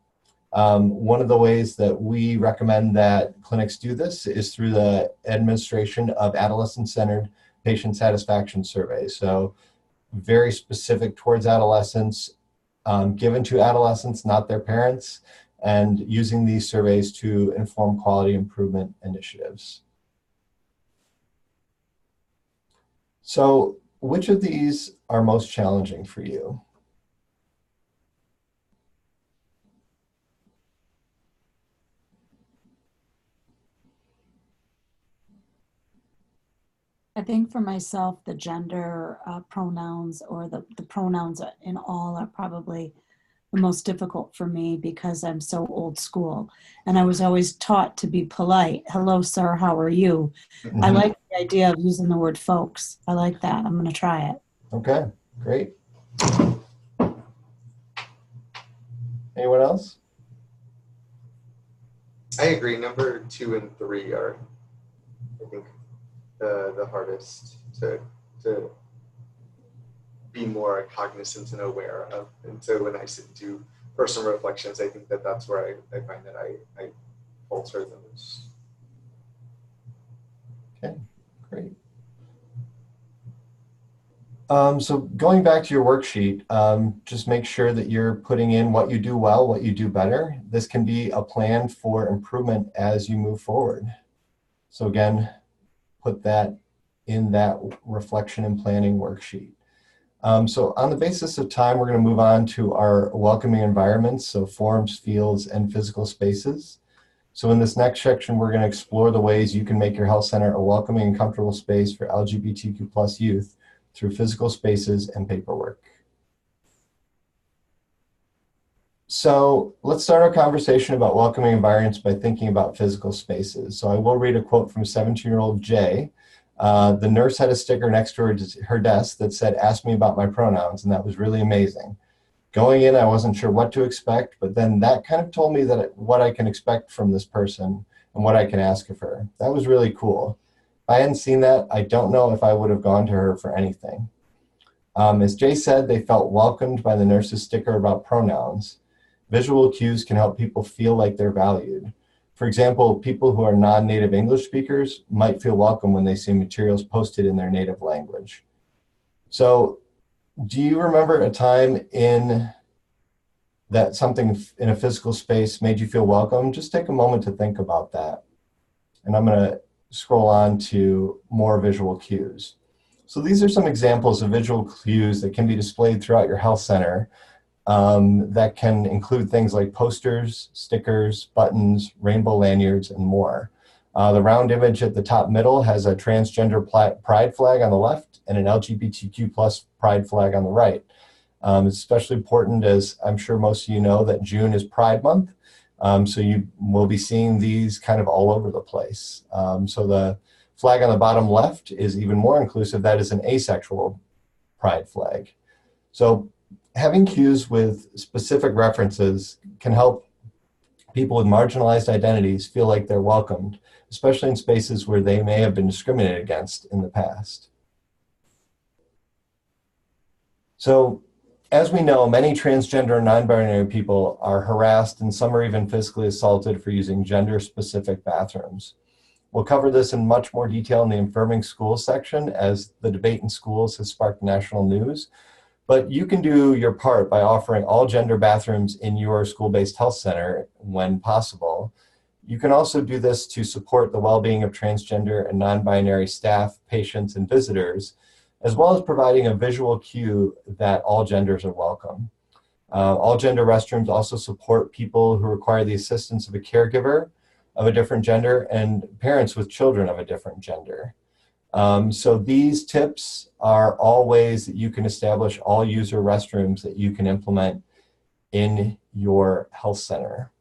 One of the ways that we recommend that clinics do this is through the administration of adolescent-centered patient satisfaction surveys. So very specific towards adolescents, given to adolescents, not their parents, and using these surveys to inform quality improvement initiatives. So which of these are most challenging for you? I think for myself, the gender pronouns or the pronouns in all are probably the most difficult for me because I'm so old school. And I was always taught to be polite. Hello, sir, how are you? Mm-hmm. I like the idea of using the word folks. I like that. I'm going to try it. Okay, great. Anyone else? I agree. Number 2 and 3 are, I think, the hardest to be more cognizant and aware of. And so when I sit and do personal reflections, I think that that's where I find that I falter the most. Okay, great. So going back to your worksheet, just make sure that you're putting in what you do well, what you do better. This can be a plan for improvement as you move forward. So again, put that in that reflection and planning worksheet. So on the basis of time, we're going to move on to our welcoming environments, so forms, fields, and physical spaces. So in this next section, we're going to explore the ways you can make your health center a welcoming and comfortable space for LGBTQ+ youth through physical spaces and paperwork. So let's start our conversation about welcoming environments by thinking about physical spaces. So I will read a quote from 17-year-old Jay. The nurse had a sticker next to her desk that said, "Ask me about my pronouns," and that was really amazing. Going in, I wasn't sure what to expect, but then that kind of told me that what I can expect from this person and what I can ask of her. That was really cool. If I hadn't seen that, I don't know if I would have gone to her for anything. As Jay said, they felt welcomed by the nurse's sticker about pronouns. Visual cues can help people feel like they're valued. For example, people who are non-native English speakers might feel welcome when they see materials posted in their native language. So, do you remember a time in that something in a physical space made you feel welcome, just take a moment to think about that. And I'm going to scroll on to more visual cues. So these are some examples of visual cues that can be displayed throughout your health center that can include things like posters, stickers, buttons, rainbow lanyards, and more. The round image at the top middle has a transgender pride flag on the left and an LGBTQ plus pride flag on the right. It's especially important, as I'm sure most of you know, that June is Pride Month. So you will be seeing these kind of all over the place. So the flag on the bottom left is even more inclusive. That is an asexual pride flag. So having cues with specific references can help people with marginalized identities feel like they're welcomed, especially in spaces where they may have been discriminated against in the past. So, as we know, many transgender and non-binary people are harassed and some are even physically assaulted for using gender-specific bathrooms. We'll cover this in much more detail in the Affirming Schools section, as the debate in schools has sparked national news. But you can do your part by offering all gender bathrooms in your school-based health center when possible. You can also do this to support the well-being of transgender and non-binary staff, patients, and visitors, as well as providing a visual cue that all genders are welcome. All gender restrooms also support people who require the assistance of a caregiver of a different gender and parents with children of a different gender. So these tips are all ways that you can establish all user restrooms that you can implement in your health center.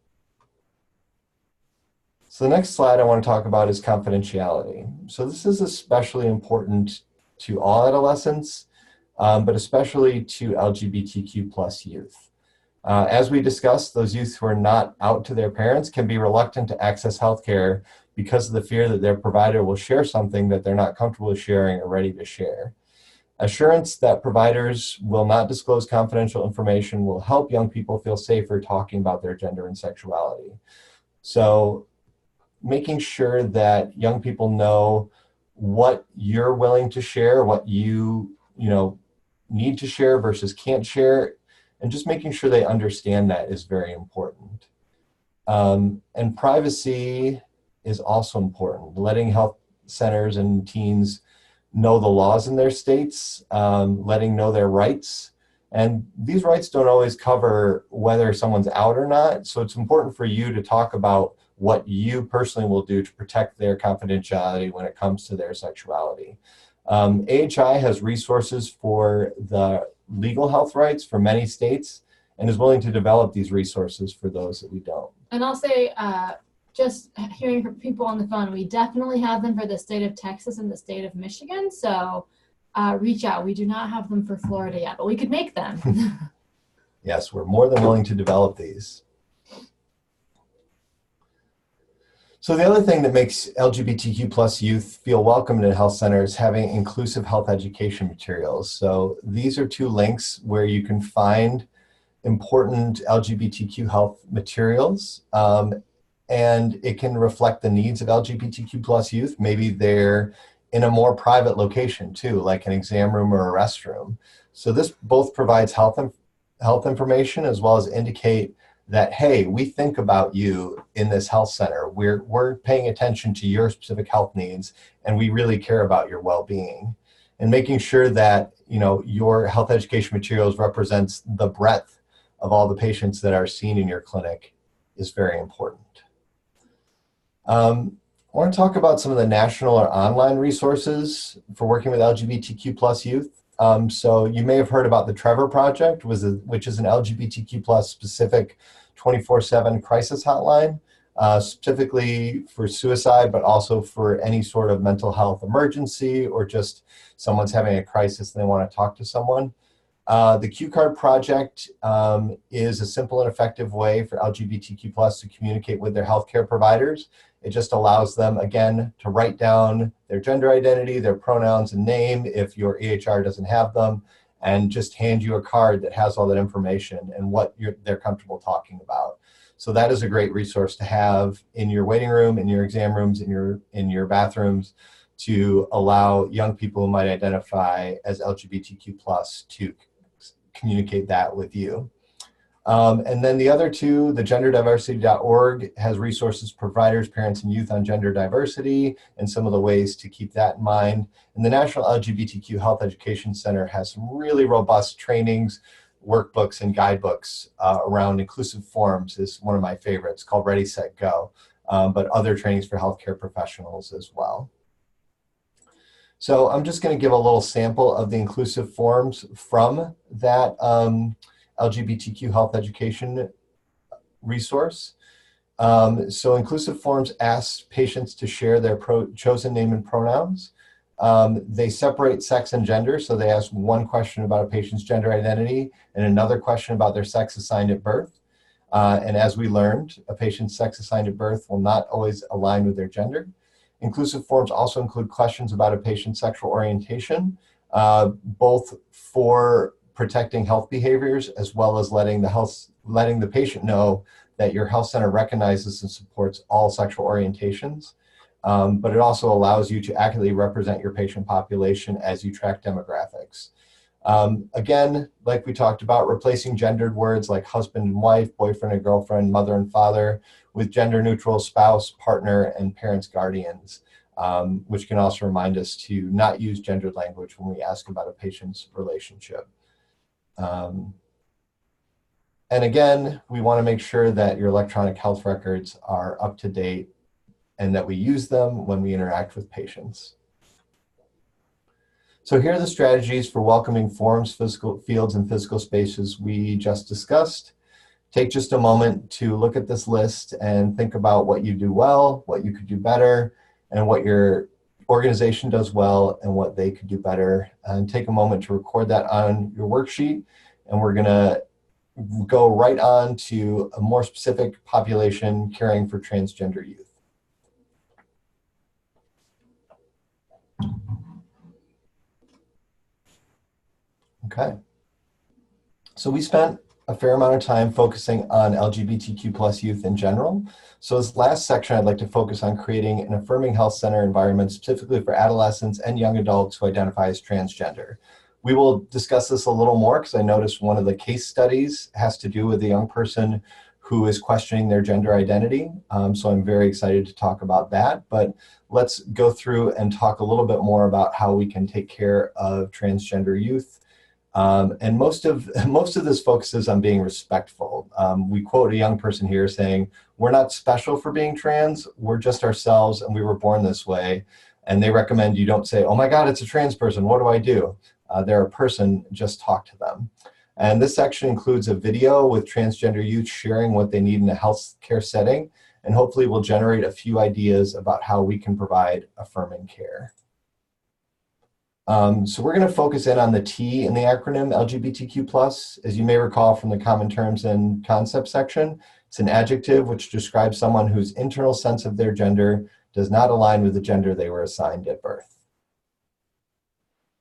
So the next slide I want to talk about is confidentiality. So this is especially important to all adolescents, but especially to LGBTQ plus youth. As we discussed, those youth who are not out to their parents can be reluctant to access healthcare because of the fear that their provider will share something that they're not comfortable sharing or ready to share. Assurance that providers will not disclose confidential information will help young people feel safer talking about their gender and sexuality. So making sure that young people know what you're willing to share, what you need to share versus can't share, and just making sure they understand that is very important. And privacy is also important. Letting health centers and teens know the laws in their states, letting know their rights. And these rights don't always cover whether someone's out or not. So it's important for you to talk about what you personally will do to protect their confidentiality when it comes to their sexuality. AHI has resources for the legal health rights for many states and is willing to develop these resources for those that we don't. And I'll say, just hearing from people on the phone, we definitely have them for the state of Texas and the state of Michigan. So reach out. We do not have them for Florida yet, but we could make them. Yes, we're more than willing to develop these. So the other thing that makes LGBTQ plus youth feel welcome in a health center is having inclusive health education materials. So these are two links where you can find important LGBTQ health materials, and it can reflect the needs of LGBTQ plus youth. Maybe they're in a more private location too, like an exam room or a restroom. So this both provides health information as well as indicate that, hey, we think about you in this health center. We're paying attention to your specific health needs, and we really care about your well-being. And making sure that your health education materials represents the breadth of all the patients that are seen in your clinic is very important. I want to talk about some of the national or online resources for working with LGBTQ plus youth. So you may have heard about the Trevor Project, which is an LGBTQ plus specific 24/7 crisis hotline, specifically for suicide, but also for any sort of mental health emergency or just someone's having a crisis and they want to talk to someone. The Q Card Project is a simple and effective way for LGBTQ plus to communicate with their healthcare providers. It just allows them, again, to write down their gender identity, their pronouns and name if your EHR doesn't have them, and just hand you a card that has all that information and what they're comfortable talking about. So that is a great resource to have in your waiting room, in your exam rooms, in your bathrooms, to allow young people who might identify as LGBTQ plus to communicate that with you. And then the other two, the genderdiversity.org has resources, providers, parents, and youth on gender diversity, and some of the ways to keep that in mind. And the National LGBTQ Health Education Center has some really robust trainings, workbooks, and guidebooks around inclusive forms is one of my favorites, called Ready, Set, Go, but other trainings for healthcare professionals as well. So I'm just going to give a little sample of the inclusive forms from that LGBTQ health education resource. So inclusive forms ask patients to share their chosen name and pronouns. They separate sex and gender, so they ask one question about a patient's gender identity and another question about their sex assigned at birth. And as we learned, a patient's sex assigned at birth will not always align with their gender. Inclusive forms also include questions about a patient's sexual orientation, both for protecting health behaviors, as well as letting the patient know that your health center recognizes and supports all sexual orientations. But it also allows you to accurately represent your patient population as you track demographics. Again, like we talked about, replacing gendered words like husband and wife, boyfriend and girlfriend, mother and father, with gender neutral spouse, partner, and parents, guardians, which can also remind us to not use gendered language when we ask about a patient's relationship. And again, we want to make sure that your electronic health records are up to date and that we use them when we interact with patients. So here are the strategies for welcoming forms, physical fields, and physical spaces we just discussed. Take just a moment to look at this list and think about what you do well, what you could do better, and what your organization does well and what they could do better. And take a moment to record that on your worksheet. And we're gonna go right on to a more specific population, caring for transgender youth. Okay. So we spent a fair amount of time focusing on LGBTQ plus youth in general. So this last section, I'd like to focus on creating an affirming health center environment specifically for adolescents and young adults who identify as transgender. We will discuss this a little more because I noticed one of the case studies has to do with a young person who is questioning their gender identity. So I'm very excited to talk about that, but let's go through and talk a little bit more about how we can take care of transgender youth. And most of this focuses on being respectful. We quote a young person here saying, "We're not special for being trans, we're just ourselves and we were born this way." And they recommend you don't say, "Oh my God, it's a trans person, what do I do?" They're a person, just talk to them. And this section includes a video with transgender youth sharing what they need in a healthcare setting, and hopefully will generate a few ideas about how we can provide affirming care. So we're going to focus in on the T in the acronym LGBTQ+. As you may recall from the common terms and concepts section, it's an adjective which describes someone whose internal sense of their gender does not align with the gender they were assigned at birth.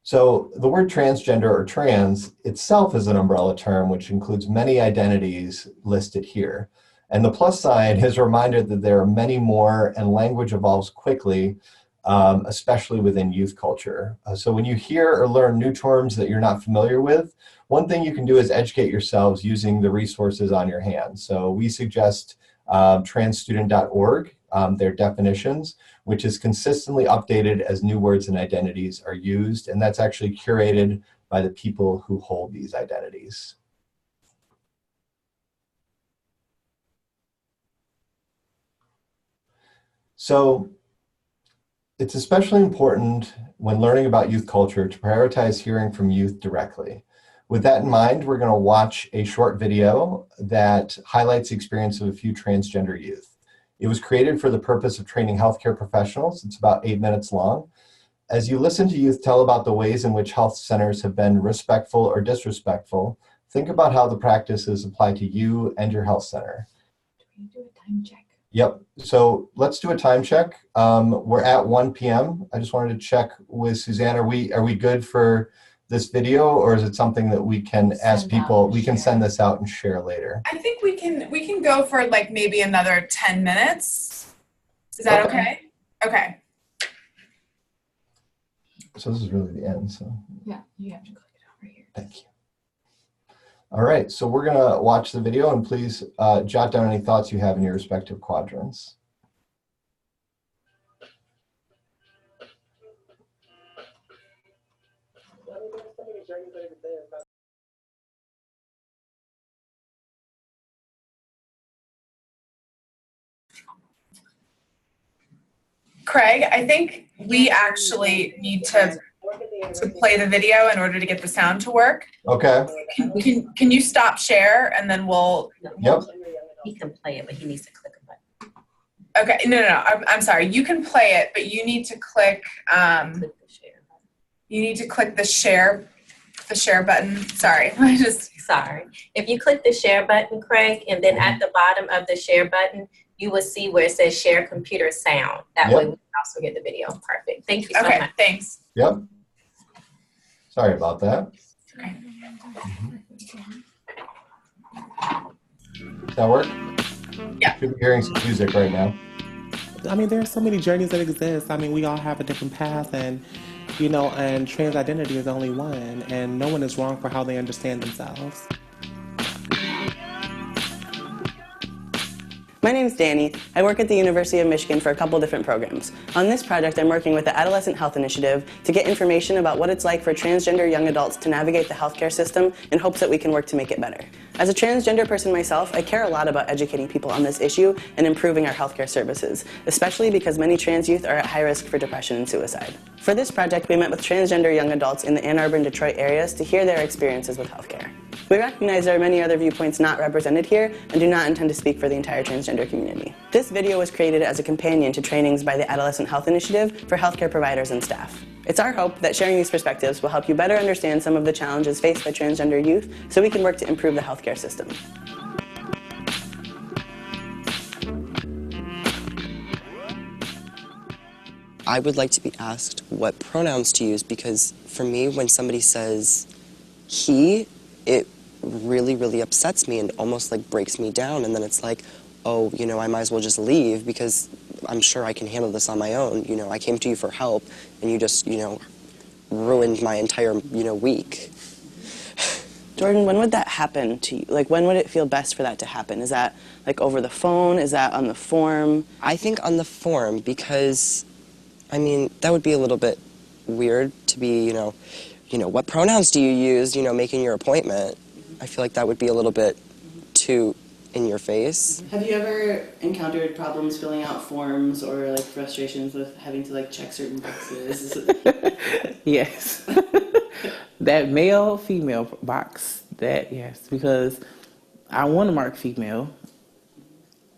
So the word transgender or trans itself is an umbrella term which includes many identities listed here. And the plus sign is a reminder that there are many more and language evolves quickly, especially within youth culture. So when you hear or learn new terms that you're not familiar with, one thing you can do is educate yourselves using the resources on your hand. So we suggest transstudent.org, their definitions, which is consistently updated as new words and identities are used. And that's actually curated by the people who hold these identities. So it's especially important when learning about youth culture to prioritize hearing from youth directly. With that in mind, we're going to watch a short video that highlights the experience of a few transgender youth. It was created for the purpose of training healthcare professionals. It's about 8 minutes long. As you listen to youth tell about the ways in which health centers have been respectful or disrespectful, think about how the practices apply to you and your health center. Do we do a time check? Yep, so let's do a time check. We're at 1 p.m. I just wanted to check with Suzanne, are we good for this video, or is it something that we can ask people, we can send this out and share later? I think we can go for like maybe another 10 minutes. Is that okay? Okay. So this is really the end, so. Yeah, you have to click it over here. Thank you. All right, so we're gonna watch the video, and please jot down any thoughts you have in your respective quadrants. Craig, I think we actually need to play the video in order to get the sound to work. Okay. Can you stop share and then we'll. Yep. He can play it, but he needs to click a button. Okay, no, I'm sorry. You can play it, but you need to click. Click the share button. You need to click the share button. Sorry, Sorry. If you click the share button, Craig, and then at the bottom of the share button, you will see where it says share computer sound. That way we can also get the video. Perfect. Thank you so much. Thanks. Yep. Sorry about that. Okay. Does that work? Yeah. Should be hearing some music right now. I mean, there are so many journeys that exist. I mean, we all have a different path, and and trans identity is only one, and no one is wrong for how they understand themselves. My name is Danny. I work at the University of Michigan for a couple different programs. On this project, I'm working with the Adolescent Health Initiative to get information about what it's like for transgender young adults to navigate the healthcare system in hopes that we can work to make it better. As a transgender person myself, I care a lot about educating people on this issue and improving our healthcare services, especially because many trans youth are at high risk for depression and suicide. For this project, we met with transgender young adults in the Ann Arbor and Detroit areas to hear their experiences with healthcare. We recognize there are many other viewpoints not represented here and do not intend to speak for the entire transgender community. This video was created as a companion to trainings by the Adolescent Health Initiative for healthcare providers and staff. It's our hope that sharing these perspectives will help you better understand some of the challenges faced by transgender youth so we can work to improve the healthcare system. I would like to be asked what pronouns to use, because for me, when somebody says he, it really, really upsets me and almost like breaks me down. And then it's like, oh, I might as well just leave because I'm sure I can handle this on my own. I came to you for help and you just, ruined my entire, week. Jordan, when would that happen to you? Like, when would it feel best for that to happen? Is that like over the phone? Is that on the form? I think on the form, because that would be a little bit weird to be, what pronouns do you use, making your appointment. I feel like that would be a little bit too in your face. Have you ever encountered problems filling out forms or like frustrations with having to like check certain boxes? Yes. That male, female box, yes, because I want to mark female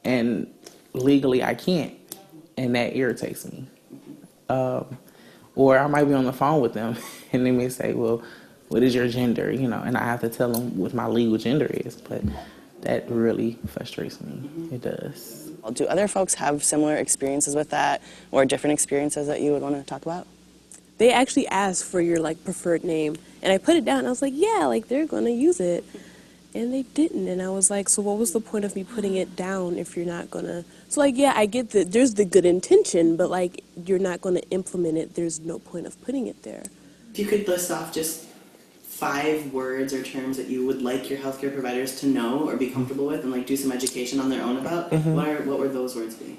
and legally I can't, and that irritates me. Or I might be on the phone with them and they may say, well, what is your gender? And I have to tell them what my legal gender is, but that really frustrates me. It does. Do other folks have similar experiences with that or different experiences that you would want to talk about? They actually asked for your preferred name, and I put it down and I was like, yeah, they're going to use it. And they didn't, and I was like, so what was the point of me putting it down if you're not gonna? So yeah, I get that there's the good intention, but you're not gonna implement it, there's no point of putting it there. If you could list off just 5 words or terms that you would like your healthcare providers to know or be comfortable with and do some education on their own about, what would those words be?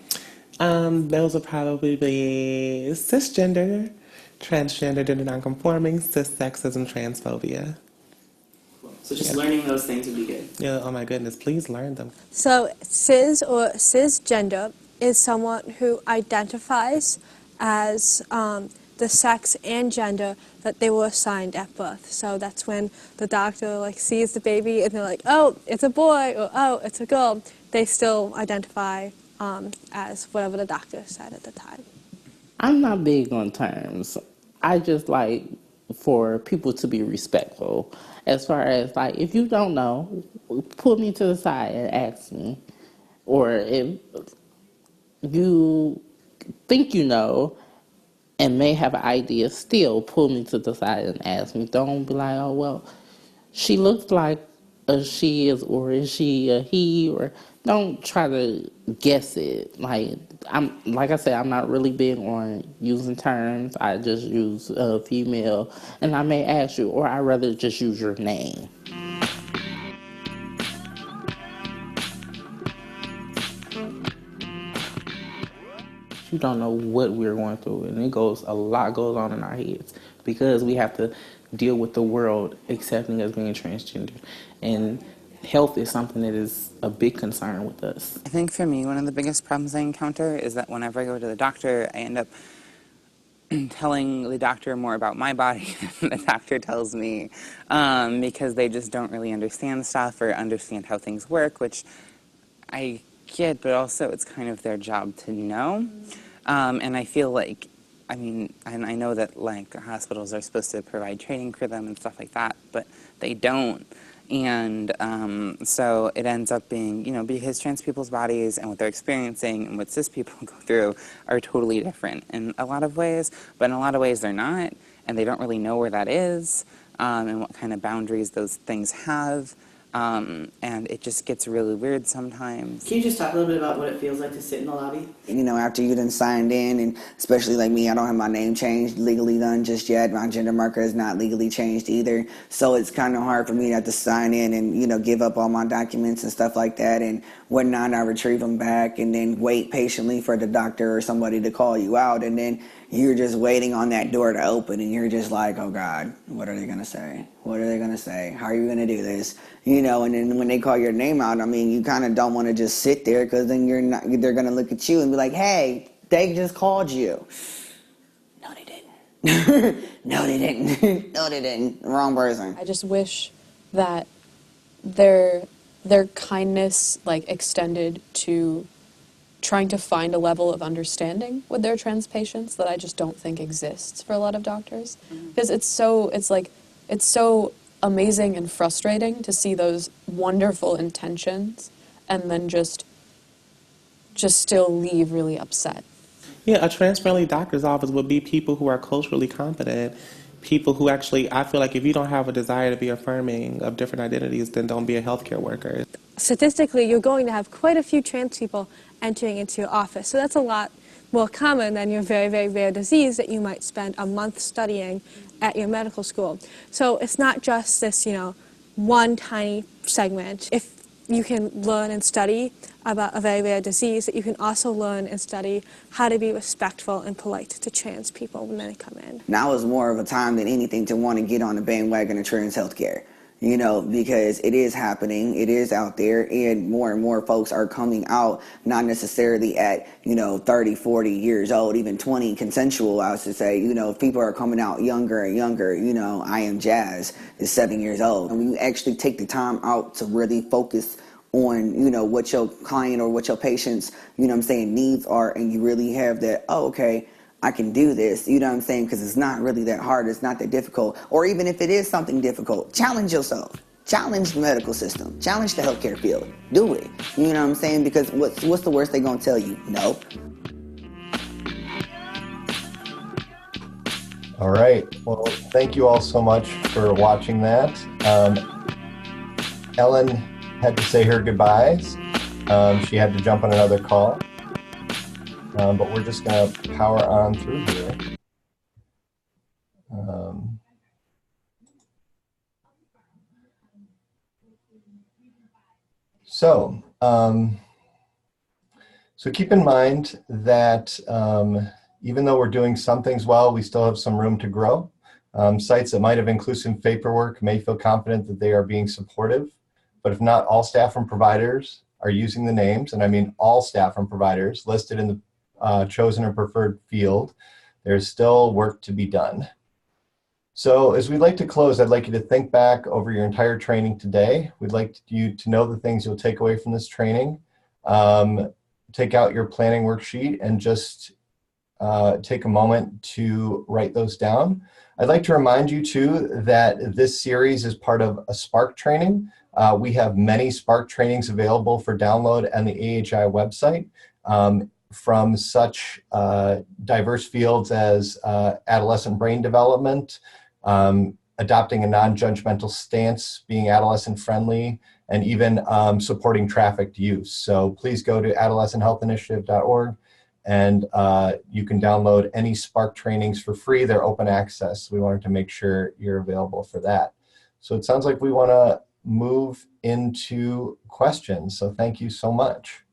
Those would probably be cisgender, transgender, gender nonconforming, cissexism, transphobia. So just learning those things would be good. Yeah, oh my goodness, please learn them. So cis or cisgender is someone who identifies as the sex and gender that they were assigned at birth. So that's when the doctor sees the baby and they're like, oh, it's a boy, or oh, it's a girl. They still identify as whatever the doctor said at the time. I'm not big on terms. I just like for people to be respectful. As far as if you don't know, pull me to the side and ask me. Or if you think you know and may have an idea, still pull me to the side and ask me. Don't be like, oh, well, she looks like a she is, or is she a he, or don't try to guess it. Like I said, I'm not really big on using terms. I just use female, and I may ask you, or I'd rather just use your name. you don't know what we're going through. And a lot goes on in our heads because we have to deal with the world accepting us being transgender. And health is something that is a big concern with us. I think for me, one of the biggest problems I encounter is that whenever I go to the doctor, I end up telling the doctor more about my body than the doctor tells me, because they just don't really understand stuff or understand how things work, which I get, but also it's kind of their job to know. And I feel like, I mean, and I know that like hospitals are supposed to provide training for them and stuff like that, but they don't. And so it ends up being, you know, because trans people's bodies and what they're experiencing and what cis people go through are totally different in a lot of ways, but in a lot of ways they're not, and they don't really know where that is, and what kind of boundaries those things have. And it just gets really weird sometimes. Can you just talk a little bit about what it feels like to sit in the lobby? You know, after you done signed in, and especially like me, I don't have my name changed legally done just yet. My gender marker is not legally changed either. So it's kind of hard for me to have to sign in and, you know, give up all my documents and stuff like that. And whatnot, I retrieve them back and then wait patiently for the doctor or somebody to call you out. And then you're just waiting on that door to open, and you're just like, oh God, what are they gonna say? What are they gonna say? How are you gonna do this? You know, and then when they call your name out, I mean, you kind of don't want to just sit there, because then they're gonna look at you and be like, hey, they just called you. No, they didn't. No, they didn't. No, they didn't. Wrong person. I just wish that their kindness like extended to trying to find a level of understanding with their trans patients that I just don't think exists for a lot of doctors. Because it's so amazing and frustrating to see those wonderful intentions and then just still leave really upset. Yeah, a trans-friendly doctor's office would be people who are culturally competent, people who actually, I feel like if you don't have a desire to be affirming of different identities, then don't be a healthcare worker. Statistically, you're going to have quite a few trans people entering into your office. So that's a lot more common than your very, very rare disease that you might spend a month studying at your medical school. So it's not just this, you know, one tiny segment. If you can learn and study about a very rare disease, that you can also learn and study how to be respectful and polite to trans people when they come in. Now is more of a time than anything to want to get on the bandwagon of trans healthcare. You know, because it is happening, it is out there, and more folks are coming out, not necessarily at, you know, 30, 40 years old, even 20, consensual, I should say. You know, people are coming out younger and younger. You know, I Am Jazz is 7 years old. And when you actually take the time out to really focus on, you know, what your client or what your patient's, you know what I'm saying, needs are, and you really have that, oh, okay, I can do this, you know what I'm saying? Because it's not really that hard, it's not that difficult. Or even if it is something difficult, challenge yourself. Challenge the medical system. Challenge the healthcare field. Do it. You know what I'm saying? Because what's the worst they're going to tell you? No. All right. Well, thank you all so much for watching that. Ellen had to say her goodbyes. She had to jump on another call. But we're just going to power on through here. So keep in mind that even though we're doing some things well, we still have some room to grow. Sites that might have inclusive paperwork may feel confident that they are being supportive, but if not all staff and providers are using the names, and I mean all staff and providers listed in the chosen or preferred field, there's still work to be done. So as we'd like to close, I'd like you to think back over your entire training today. We'd like you to know the things you'll take away from this training. Take out your planning worksheet and just take a moment to write those down. I'd like to remind you too that this series is part of a Spark training. We have many Spark trainings available for download on the AHI website. From such diverse fields as adolescent brain development, adopting a non-judgmental stance, being adolescent friendly, and even supporting trafficked youth. So please go to adolescenthealthinitiative.org and you can download any Spark trainings for free. They're open access. We wanted to make sure you're available for that. So it sounds like we want to move into questions. So thank you so much.